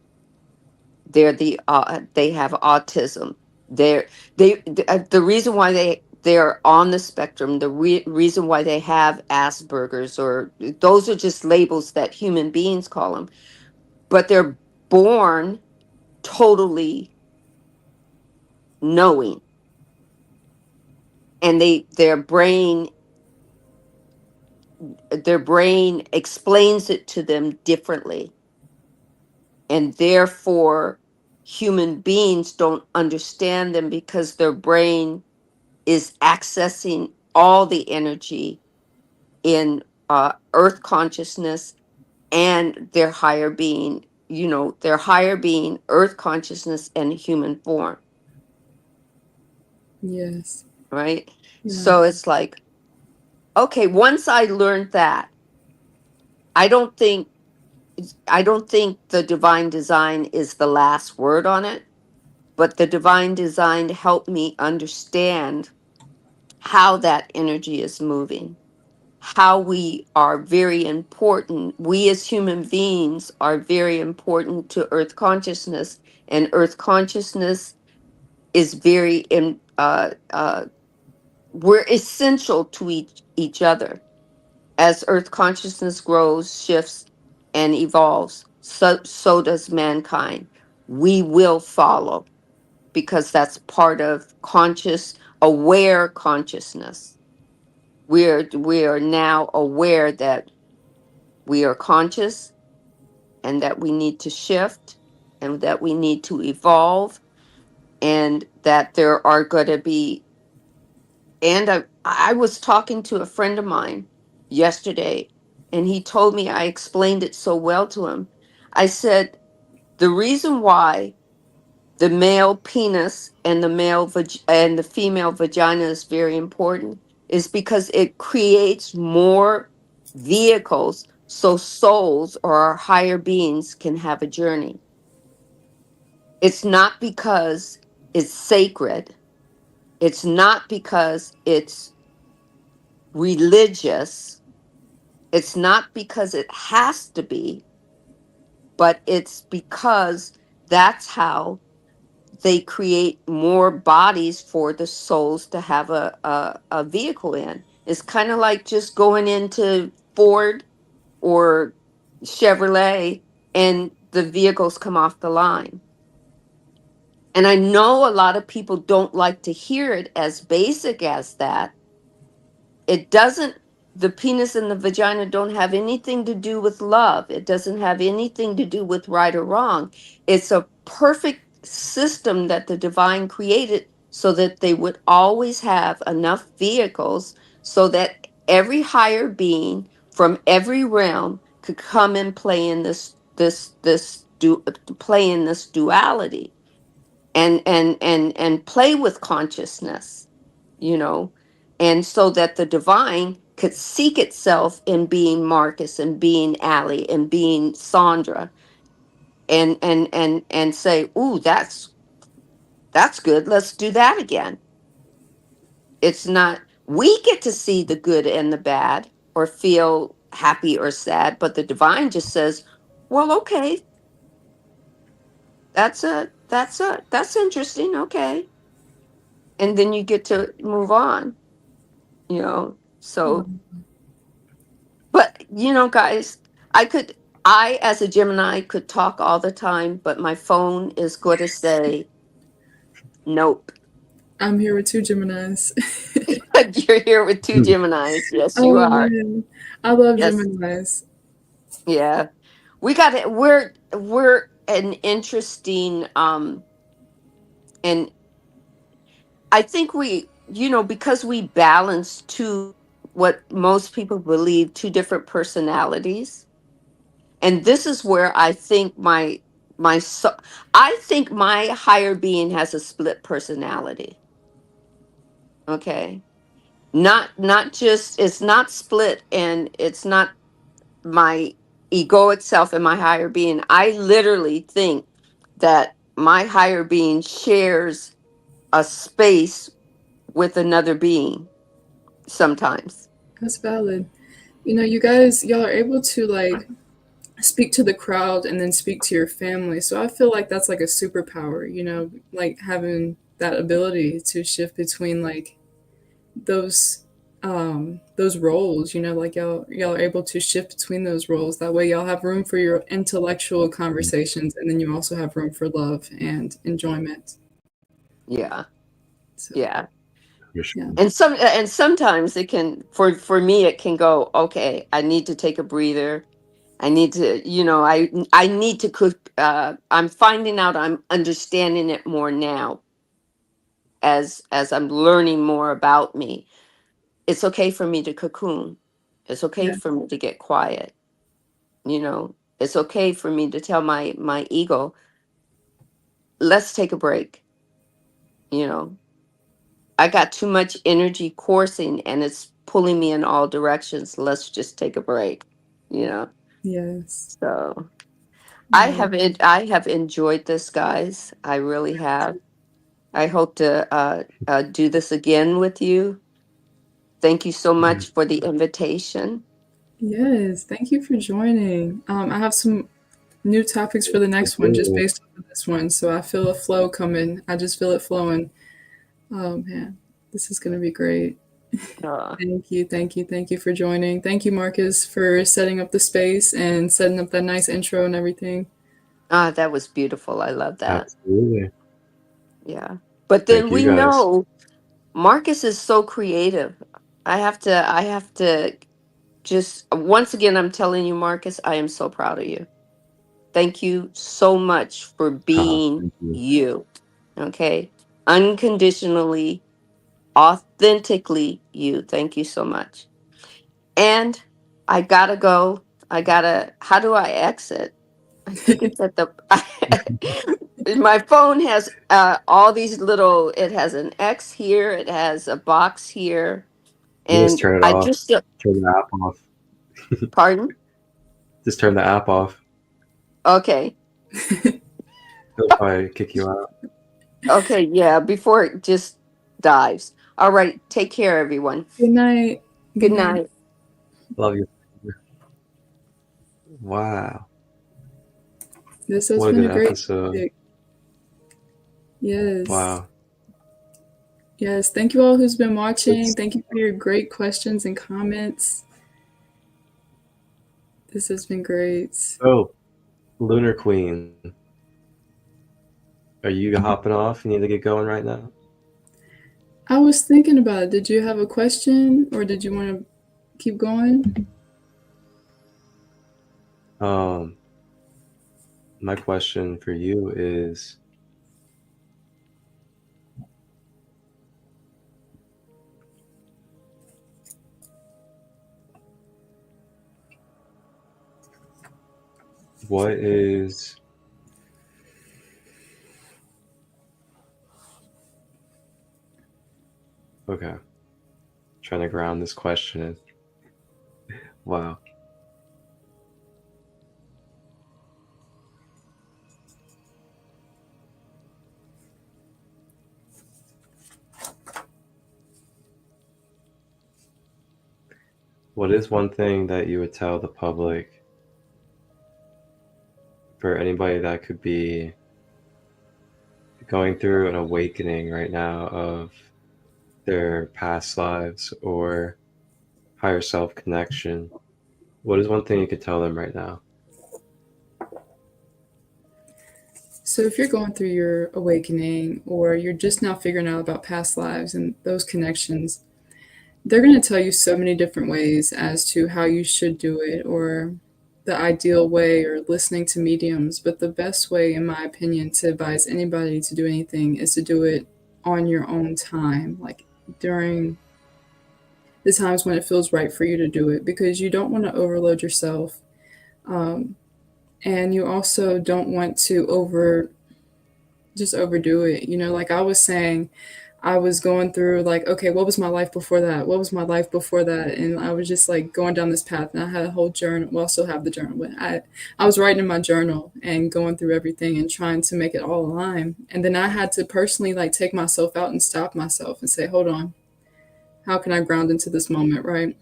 They have autism. The reason why they're on the spectrum, the reason why they have Asperger's, or those are just labels that human beings call them, but they're born totally knowing, and their brain explains it to them differently, and therefore human beings don't understand them, because their brain is accessing all the energy in earth consciousness and their higher being, their higher being, earth consciousness, and human form, Yes. right? Yeah. So it's like, okay, once I learned that, I don't think I don't think the divine design is the last word on it, but the divine design helped me understand how that energy is moving, how we are very important. We as human beings are very important to earth consciousness, and earth consciousness is very we're essential to each other. As earth consciousness grows, shifts, and evolves, so does mankind. We will follow, because that's part of conscious, aware consciousness. We are now aware that we are conscious, and that we need to shift, and that we need to evolve, and that there are going to be. And I was talking to a friend of mine yesterday, and he told me, I explained it so well to him. I said, the reason why the male penis and and the female vagina is very important is because it creates more vehicles so souls or our higher beings can have a journey. It's not because it's sacred. It's not because it's religious. It's not because it has to be, but it's because that's how they create more bodies for the souls to have a vehicle in. It's kind of like just going into Ford or Chevrolet and the vehicles come off the line. And I know a lot of people don't like to hear it as basic as that. It doesn't, the penis and the vagina don't have anything to do with love. It doesn't have anything to do with right or wrong. It's a perfect system that the divine created so that they would always have enough vehicles so that every higher being from every realm could come and play in play in this duality, and play with consciousness, you know and so that the divine could seek itself in being Marcus and being Ally and being Sandra, and say, ooh, that's good, let's do that again. It's not, we get to see the good and the bad or feel happy or sad, but the divine just says, well, okay, that's interesting, okay, and then you get to move on. So, but guys, i could I as a Gemini could talk all the time, but my phone is going to say nope. I'm here with two Geminis. You're here with two Geminis. Yes, you Oh are. man, I love Yes. Geminis. Yeah, we got it. We're an interesting, and I think because we balance two, what most people believe, two different personalities. And this is where I think I think my higher being has a split personality. Okay. Not just, it's not split, and it's not my egoic self and my higher being. I literally think that my higher being shares a space with another being sometimes. That's valid. You guys, y'all are able to like speak to the crowd and then speak to your family. So I feel like that's like a superpower, like having that ability to shift between like those roles, like y'all are able to shift between those roles. That way y'all have room for your intellectual conversations, and then you also have room for love and enjoyment. Yeah. So Yeah. yeah. And sometimes it can, for me it can go, okay, I need to take a breather. I need to, I need to cook. I'm finding out, I'm understanding it more now as I'm learning more about me. It's okay for me to cocoon. It's okay Yeah. for me to get quiet. You know, it's okay for me to tell my ego, let's take a break. You know, I got too much energy coursing and it's pulling me in all directions. Let's just take a break. You know, Yes. so Yeah. I have enjoyed this, guys. I really have. I hope to do this again with you. Thank you so much for the invitation. Yes. Thank you for joining. I have some new topics for the next one just based on this one. So I feel a flow coming. I just feel it flowing. Oh man, this is going to be great. Uh, Thank you, thank you, thank you for joining. Thank you, Marcus, for setting up the space and setting up that nice intro and everything. that was beautiful. I love that. Absolutely. Yeah. But Thank then you we guys. know Marcus is so creative. I have to just once again I'm telling you, Marcus, I am so proud of you. Thank you so much for being Thank you. you. Okay? Unconditionally, authentically you. Thank you so much. And I gotta go. How do I exit? I think it's at the my phone has all these little, it has an X here, it has a box here, You just and turn it I off. just Turn the app off. pardon? Just turn the app off. Okay. He'll probably kick you out. Okay, yeah, before it just dives. All right, take care, everyone. Good night. Good Good night. night. Love you. Wow. This has What a been good a great episode. topic. Yes. Wow. Yes. Thank you all who's been watching. It's Thank you for your great questions and comments. This has been great. so Lunar Queen. Are you hopping off? You need to get going right now? I was thinking about it. Did you have a question or did you want to keep going? My question for you is, what is okay? Trying to ground this question in. Wow. What is one thing that you would tell the public, for anybody that could be going through an awakening right now of their past lives or higher self connection? What is one thing you could tell them right now? So, if you're going through your awakening or you're just now figuring out about past lives and those connections, they're going to tell you so many different ways as to how you should do it or the ideal way or listening to mediums. But the best way, in my opinion, to advise anybody to do anything is to do it on your own time, like during the times when it feels right for you to do it, because you don't want to overload yourself. Um, and you also don't want to just overdo it. You know, like I was saying, I was going through like, okay, what was my life before that? What was my life before that? And I was just like going down this path, and I had a whole journal. Well, I still have the journal, but I was writing in my journal and going through everything and trying to make it all align. And then I had to personally like take myself out and stop myself and say, hold on, how can I ground into this moment, right?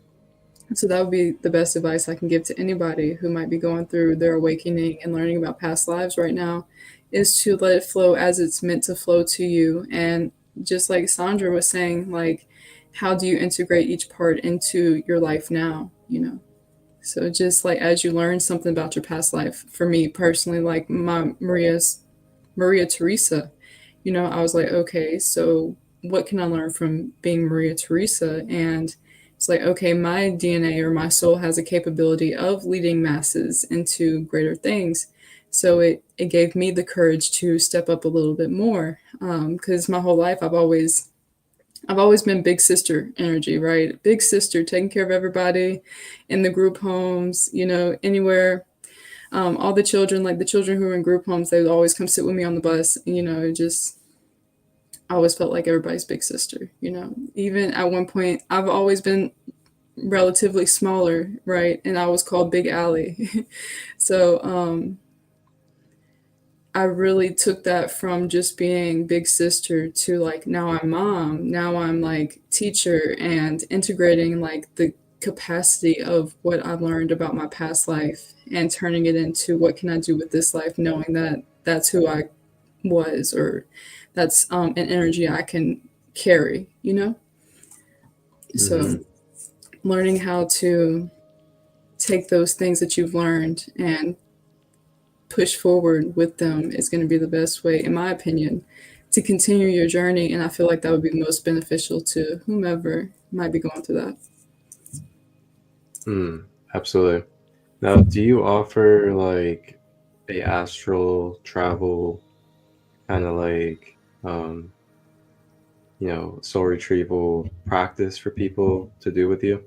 So that would be the best advice I can give to anybody who might be going through their awakening and learning about past lives right now, is to let it flow as it's meant to flow to you. And just like Sandra was saying, like, how do you integrate each part into your life now, you know? So just like as you learn something about your past life, for me personally, like my Maria Teresa, you know, I was like, okay, so what can I learn from being Maria Teresa? And it's like, okay, my DNA or my soul has a capability of leading masses into greater things. So it gave me the courage to step up a little bit more, because my whole life I've always I've always been big sister energy, right? Big sister, taking care of everybody in the group homes, anywhere. All the children, like the children who were in group homes, they would always come sit with me on the bus. I always felt like everybody's big sister. Even at one point, I've always been relatively smaller, right? And I was called Big Ally. So I really took that from just being big sister to like now I'm mom, now I'm like teacher, and integrating like the capacity of what I've learned about my past life and turning it into what can I do with this life, knowing that that's who I was, or that's an energy I can carry. So learning how to take those things that you've learned and push forward with them is going to be the best way, in my opinion, to continue your journey. And I feel like that would be most beneficial to whomever might be going through that. Absolutely. Now, do you offer like a astral travel kind of like soul retrieval practice for people to do with you?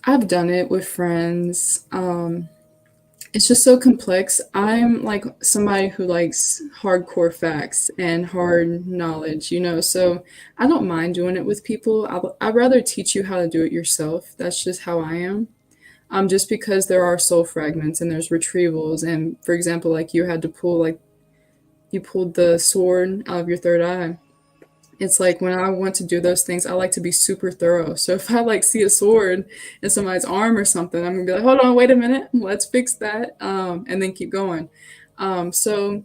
I've done it with friends. It's just so complex. I'm like somebody who likes hardcore facts and hard knowledge. So I don't mind doing it with people. I'd rather teach you how to do it yourself. That's just how I am. Just because there are soul fragments and there's retrievals. And for example, like you had to you pulled the sword out of your third eye. It's like when I want to do those things, I like to be super thorough. So if I like see a sword in somebody's arm or something, I'm gonna be like, hold on, wait a minute, let's fix that, and then keep going. So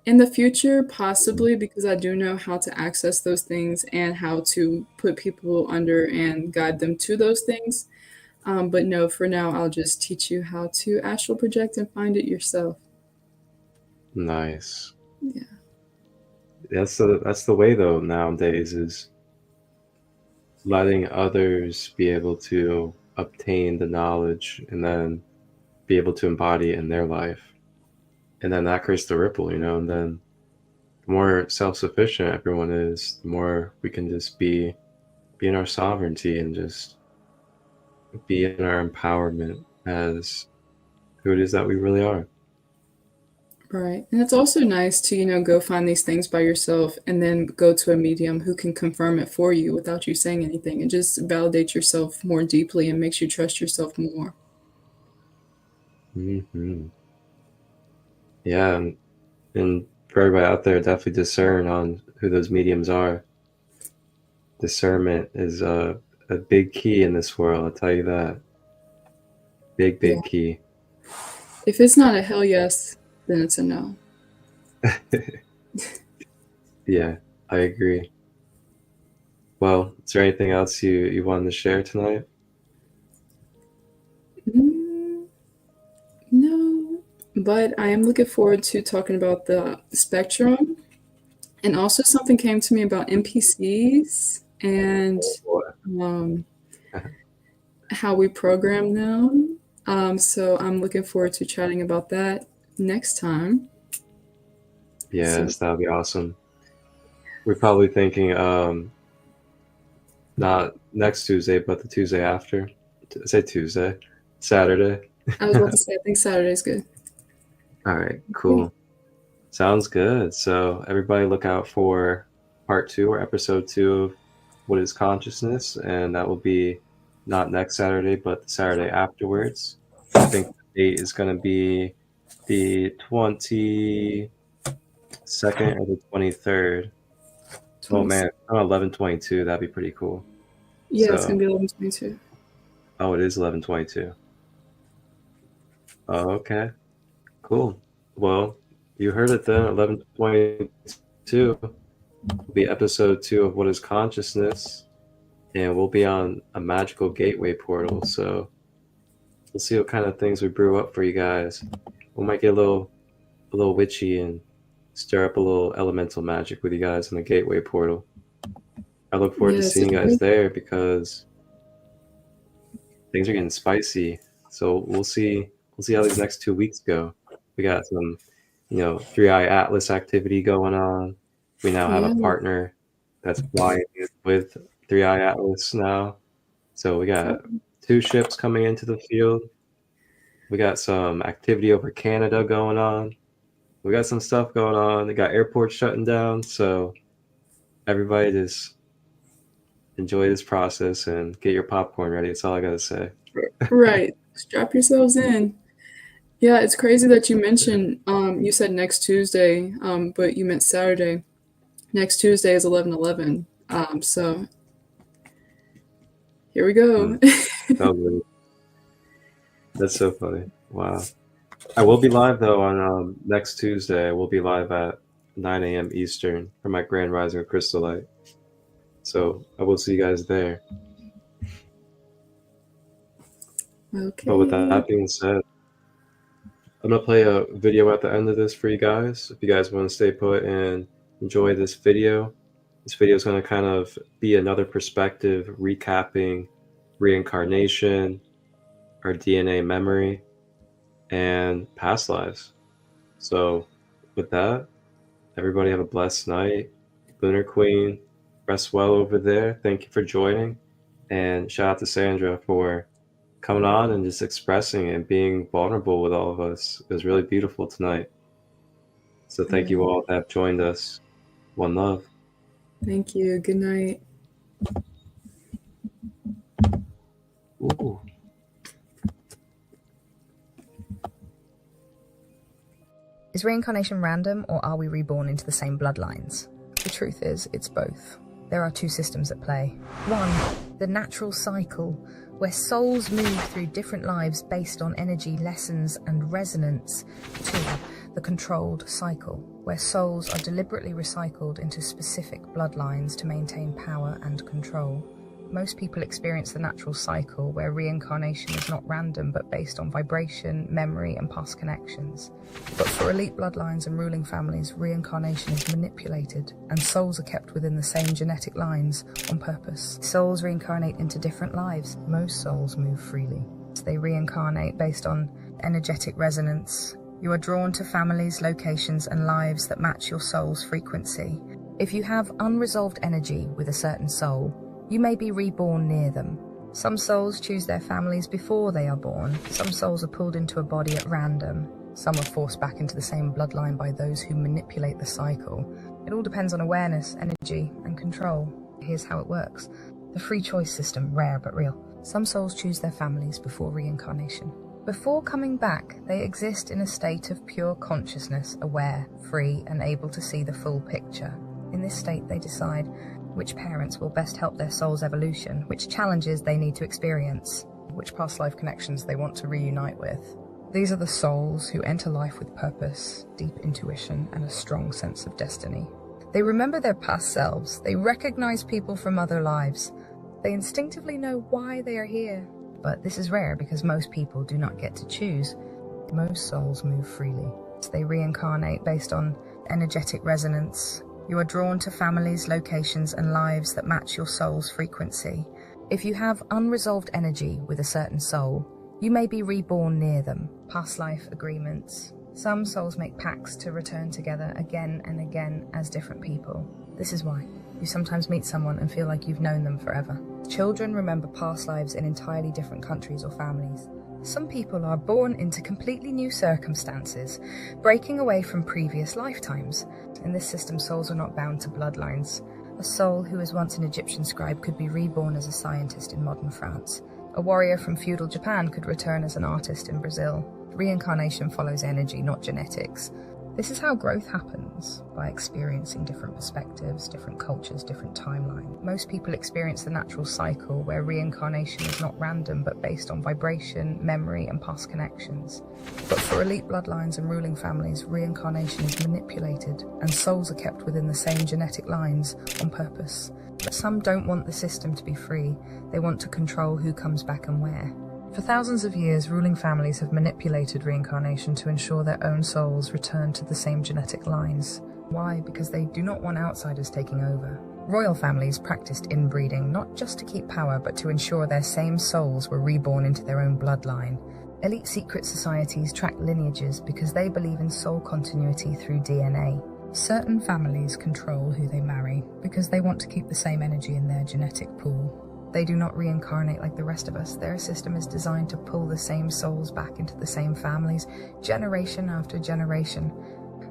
in the future, possibly, because I do know how to access those things and how to put people under and guide them to those things. But no, for now, I'll just teach you how to astral project and find it yourself. Nice. Yeah. That's the way though nowadays, is letting others be able to obtain the knowledge and then be able to embody it in their life. And then that creates the ripple, and then the more self-sufficient everyone is, the more we can just be in our sovereignty and just be in our empowerment as who it is that we really are. Right. And it's also nice to go find these things by yourself and then go to a medium who can confirm it for you without you saying anything. It just validates yourself more deeply and makes you trust yourself more. Yeah, and for everybody out there, definitely discern on who those mediums are. Discernment is a big key in this world, I'll tell you that. Big Yeah. key. If it's not a hell yes, then it's a no. Yeah, I agree. Well, is there anything else you wanted to share tonight? No, but I am looking forward to talking about the spectrum. And also something came to me about NPCs and how we program them. So I'm looking forward to chatting about that next time. Yes, that would be awesome. We're probably thinking not next Tuesday, but the Tuesday after. Say Tuesday. Saturday. I was about to say, I think Saturday's good. All right, cool. Sounds good. So everybody look out for part 2 or episode 2 of What is Consciousness, and that will be not next Saturday, but the Saturday afterwards. I think the date is going to be the 22nd or the 23rd. Oh man, 11/22. That'd be pretty cool. Yeah, it's gonna be 11/22. Oh, it is 11/22. Oh, okay, cool. Well, you heard it then. 11/22 will be episode 2 of What is Consciousness, and we'll be on a magical gateway portal. So we'll see what kind of things we brew up for you guys. We might get a little witchy and stir up a little elemental magic with you guys in the gateway portal. I look forward to seeing you guys there, because things are getting spicy. So we'll see how these next 2 weeks go. We got some 3i Atlas activity going on. We now have a Yeah. partner that's flying with 3i Atlas now. So we got 2 ships coming into the field. We got some activity over Canada going on. We got some stuff going on. We got airports shutting down. So everybody just enjoy this process and get your popcorn ready. That's all I got to say. Right. Strap yourselves in. Yeah, it's crazy that you mentioned, you said next Tuesday, but you meant Saturday. Next Tuesday is 11/11. So here we go. That's so funny. Wow. I will be live though on next Tuesday. I will be live at 9 a.m. Eastern for my Grand Rising of Christo Ally. So I will see you guys there. Okay. But with that being said, I'm gonna play a video at the end of this for you guys. If you guys want to stay put and enjoy this video is going to kind of be another perspective recapping reincarnation, our DNA memory, and past lives. So with that, everybody have a blessed night. Lunar Queen, rest well over there. Thank you for joining. And shout out to Sandra for coming on and just expressing and being vulnerable with all of us. It was really beautiful tonight. So thank you all that have joined us. One love. Thank you. Good night. Ooh. Is reincarnation random, or are we reborn into the same bloodlines? The truth is, it's both. There are 2 systems at play. 1, the natural cycle, where souls move through different lives based on energy, lessons, and resonance. 2, the controlled cycle, where souls are deliberately recycled into specific bloodlines to maintain power and control. Most people experience the natural cycle, where reincarnation is not random but based on vibration, memory, and past connections. But for elite bloodlines and ruling families, reincarnation is manipulated, and souls are kept within the same genetic lines on purpose. Souls reincarnate into different lives. Most souls move freely. They reincarnate based on energetic resonance. You are drawn to families, locations, and lives that match your soul's frequency. If you have unresolved energy with a certain soul, you may be reborn near them. Some souls choose their families before they are born. Some souls are pulled into a body at random. Some are forced back into the same bloodline by those who manipulate the cycle. It all depends on awareness, energy, and control. Here's how it works. The free choice system, rare but real. Some souls choose their families before reincarnation. Before coming back, they exist in a state of pure consciousness, aware, free, and able to see the full picture. In this state, they decide which parents will best help their soul's evolution, which challenges they need to experience, which past life connections they want to reunite with. These are the souls who enter life with purpose, deep intuition, and a strong sense of destiny. They remember their past selves. They recognize people from other lives. They instinctively know why they are here. But this is rare because most people do not get to choose. Most souls move freely. They reincarnate based on energetic resonance. You are drawn to families, locations, and lives that match your soul's frequency. If you have unresolved energy with a certain soul, you may be reborn near them. Past life agreements. Some souls make pacts to return together again and again as different people. This is why you sometimes meet someone and feel like you've known them forever. Children remember past lives in entirely different countries or families. Some people are born into completely new circumstances, breaking away from previous lifetimes. In this system, souls are not bound to bloodlines. A soul who was once an Egyptian scribe could be reborn as a scientist in modern France. A warrior from feudal Japan could return as an artist in Brazil. Reincarnation follows energy, not genetics. This is how growth happens, by experiencing different perspectives, different cultures, different timelines. Most people experience the natural cycle, where reincarnation is not random but based on vibration, memory, and past connections. But for elite bloodlines and ruling families, reincarnation is manipulated, and souls are kept within the same genetic lines on purpose. But some don't want the system to be free. They want to control who comes back and where. For thousands of years, ruling families have manipulated reincarnation to ensure their own souls return to the same genetic lines. Why? Because they do not want outsiders taking over. Royal families practiced inbreeding not just to keep power, but to ensure their same souls were reborn into their own bloodline. Elite secret societies track lineages because they believe in soul continuity through DNA. Certain families control who they marry because they want to keep the same energy in their genetic pool. They do not reincarnate like the rest of us. Their system is designed to pull the same souls back into the same families, generation after generation.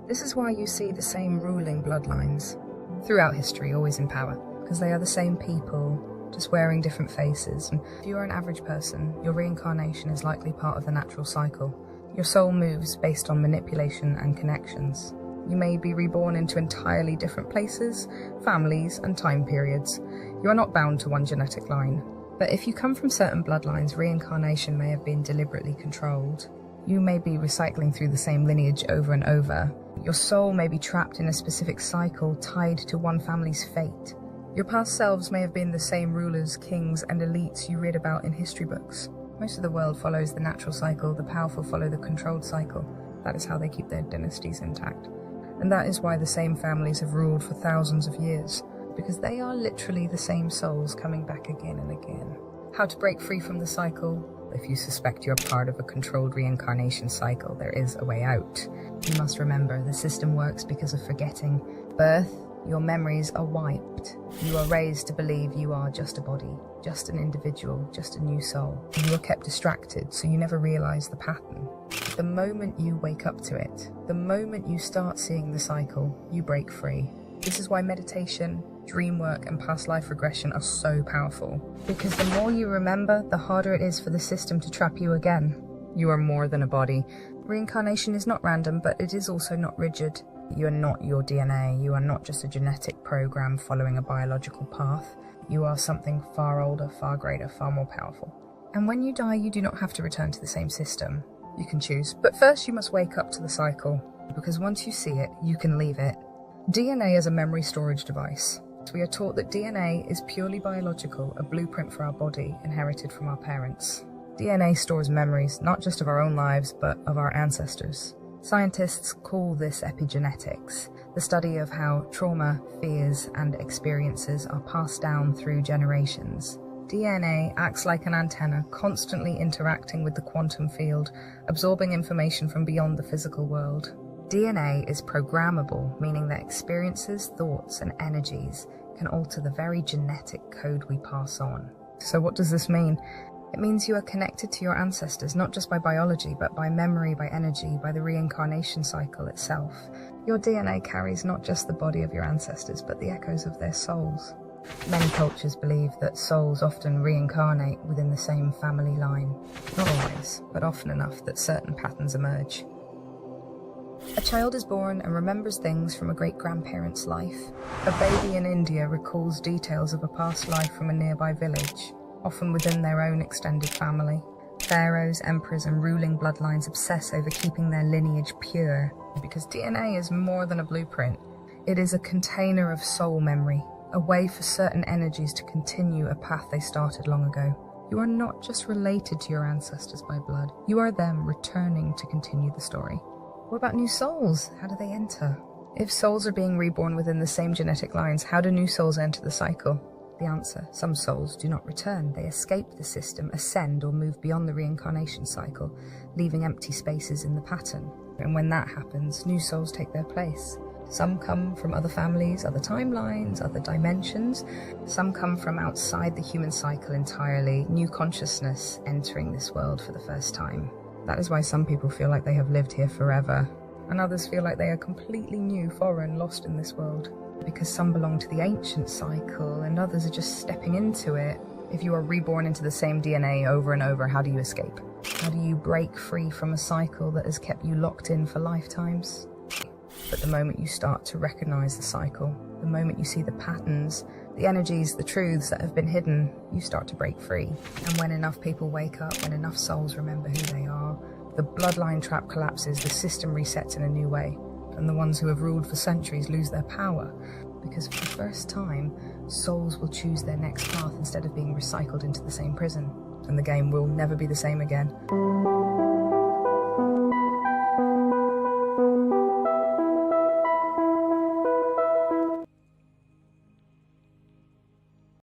This is why you see the same ruling bloodlines throughout history, always in power, because they are the same people, just wearing different faces. And if you are an average person, your reincarnation is likely part of the natural cycle. Your soul moves based on manipulation and connections. You may be reborn into entirely different places, families, and time periods. You are not bound to one genetic line. But if you come from certain bloodlines, reincarnation may have been deliberately controlled. You may be recycling through the same lineage over and over. Your soul may be trapped in a specific cycle tied to one family's fate. Your past selves may have been the same rulers, kings, and elites you read about in history books. Most of the world follows the natural cycle. The powerful follow the controlled cycle. That is how they keep their dynasties intact. And that is why the same families have ruled for thousands of years, because they are literally the same souls coming back again and again. How to break free from the cycle? If you suspect you're part of a controlled reincarnation cycle, there is a way out. You must remember, the system works because of forgetting. Birth, your memories are wiped. You are raised to believe you are just a body, just an individual, just a new soul. You are kept distracted, so you never realize the pattern. The moment you wake up to it, the moment you start seeing the cycle, you break free. This is why meditation, dream work, and past life regression are so powerful. Because the more you remember, the harder it is for the system to trap you again. You are more than a body. Reincarnation is not random, but it is also not rigid. You are not your DNA. You are not just a genetic program following a biological path. You are something far older, far greater, far more powerful. And when you die, you do not have to return to the same system. You can choose, but first you must wake up to the cycle, because once you see it, you can leave it. DNA is a memory storage device. We are taught that DNA is purely biological, a blueprint for our body, inherited from our parents. DNA stores memories, not just of our own lives, but of our ancestors. Scientists call this epigenetics, the study of how trauma, fears, and experiences are passed down through generations. DNA acts like an antenna, constantly interacting with the quantum field, absorbing information from beyond the physical world. DNA is programmable, meaning that experiences, thoughts, and energies can alter the very genetic code we pass on. So what does this mean? It means you are connected to your ancestors, not just by biology, but by memory, by energy, by the reincarnation cycle itself. Your DNA carries not just the body of your ancestors, but the echoes of their souls. Many cultures believe that souls often reincarnate within the same family line. Not always, but often enough that certain patterns emerge. A child is born and remembers things from a great-grandparent's life. A baby in India recalls details of a past life from a nearby village, often within their own extended family. Pharaohs, emperors, and ruling bloodlines obsess over keeping their lineage pure, because DNA is more than a blueprint. It is a container of soul memory, a way for certain energies to continue a path they started long ago. You are not just related to your ancestors by blood, you are them returning to continue the story. What about new souls? How do they enter? If souls are being reborn within the same genetic lines, how do new souls enter the cycle? The answer: some souls do not return. They escape the system, ascend, or move beyond the reincarnation cycle, leaving empty spaces in the pattern. And when that happens, new souls take their place. Some come from other families, other timelines, other dimensions. Some come from outside the human cycle entirely, new consciousness entering this world for the first time. That is why some people feel like they have lived here forever, and others feel like they are completely new, foreign, lost in this world. Because some belong to the ancient cycle, and others are just stepping into it. If you are reborn into the same DNA over and over, how do you escape? How do you break free from a cycle that has kept you locked in for lifetimes? But the moment you start to recognize the cycle, the moment you see the patterns, the energies, the truths that have been hidden, you start to break free. And when enough people wake up, when enough souls remember who they are, the bloodline trap collapses, the system resets in a new way, and the ones who have ruled for centuries lose their power, because for the first time, souls will choose their next path instead of being recycled into the same prison, and the game will never be the same again.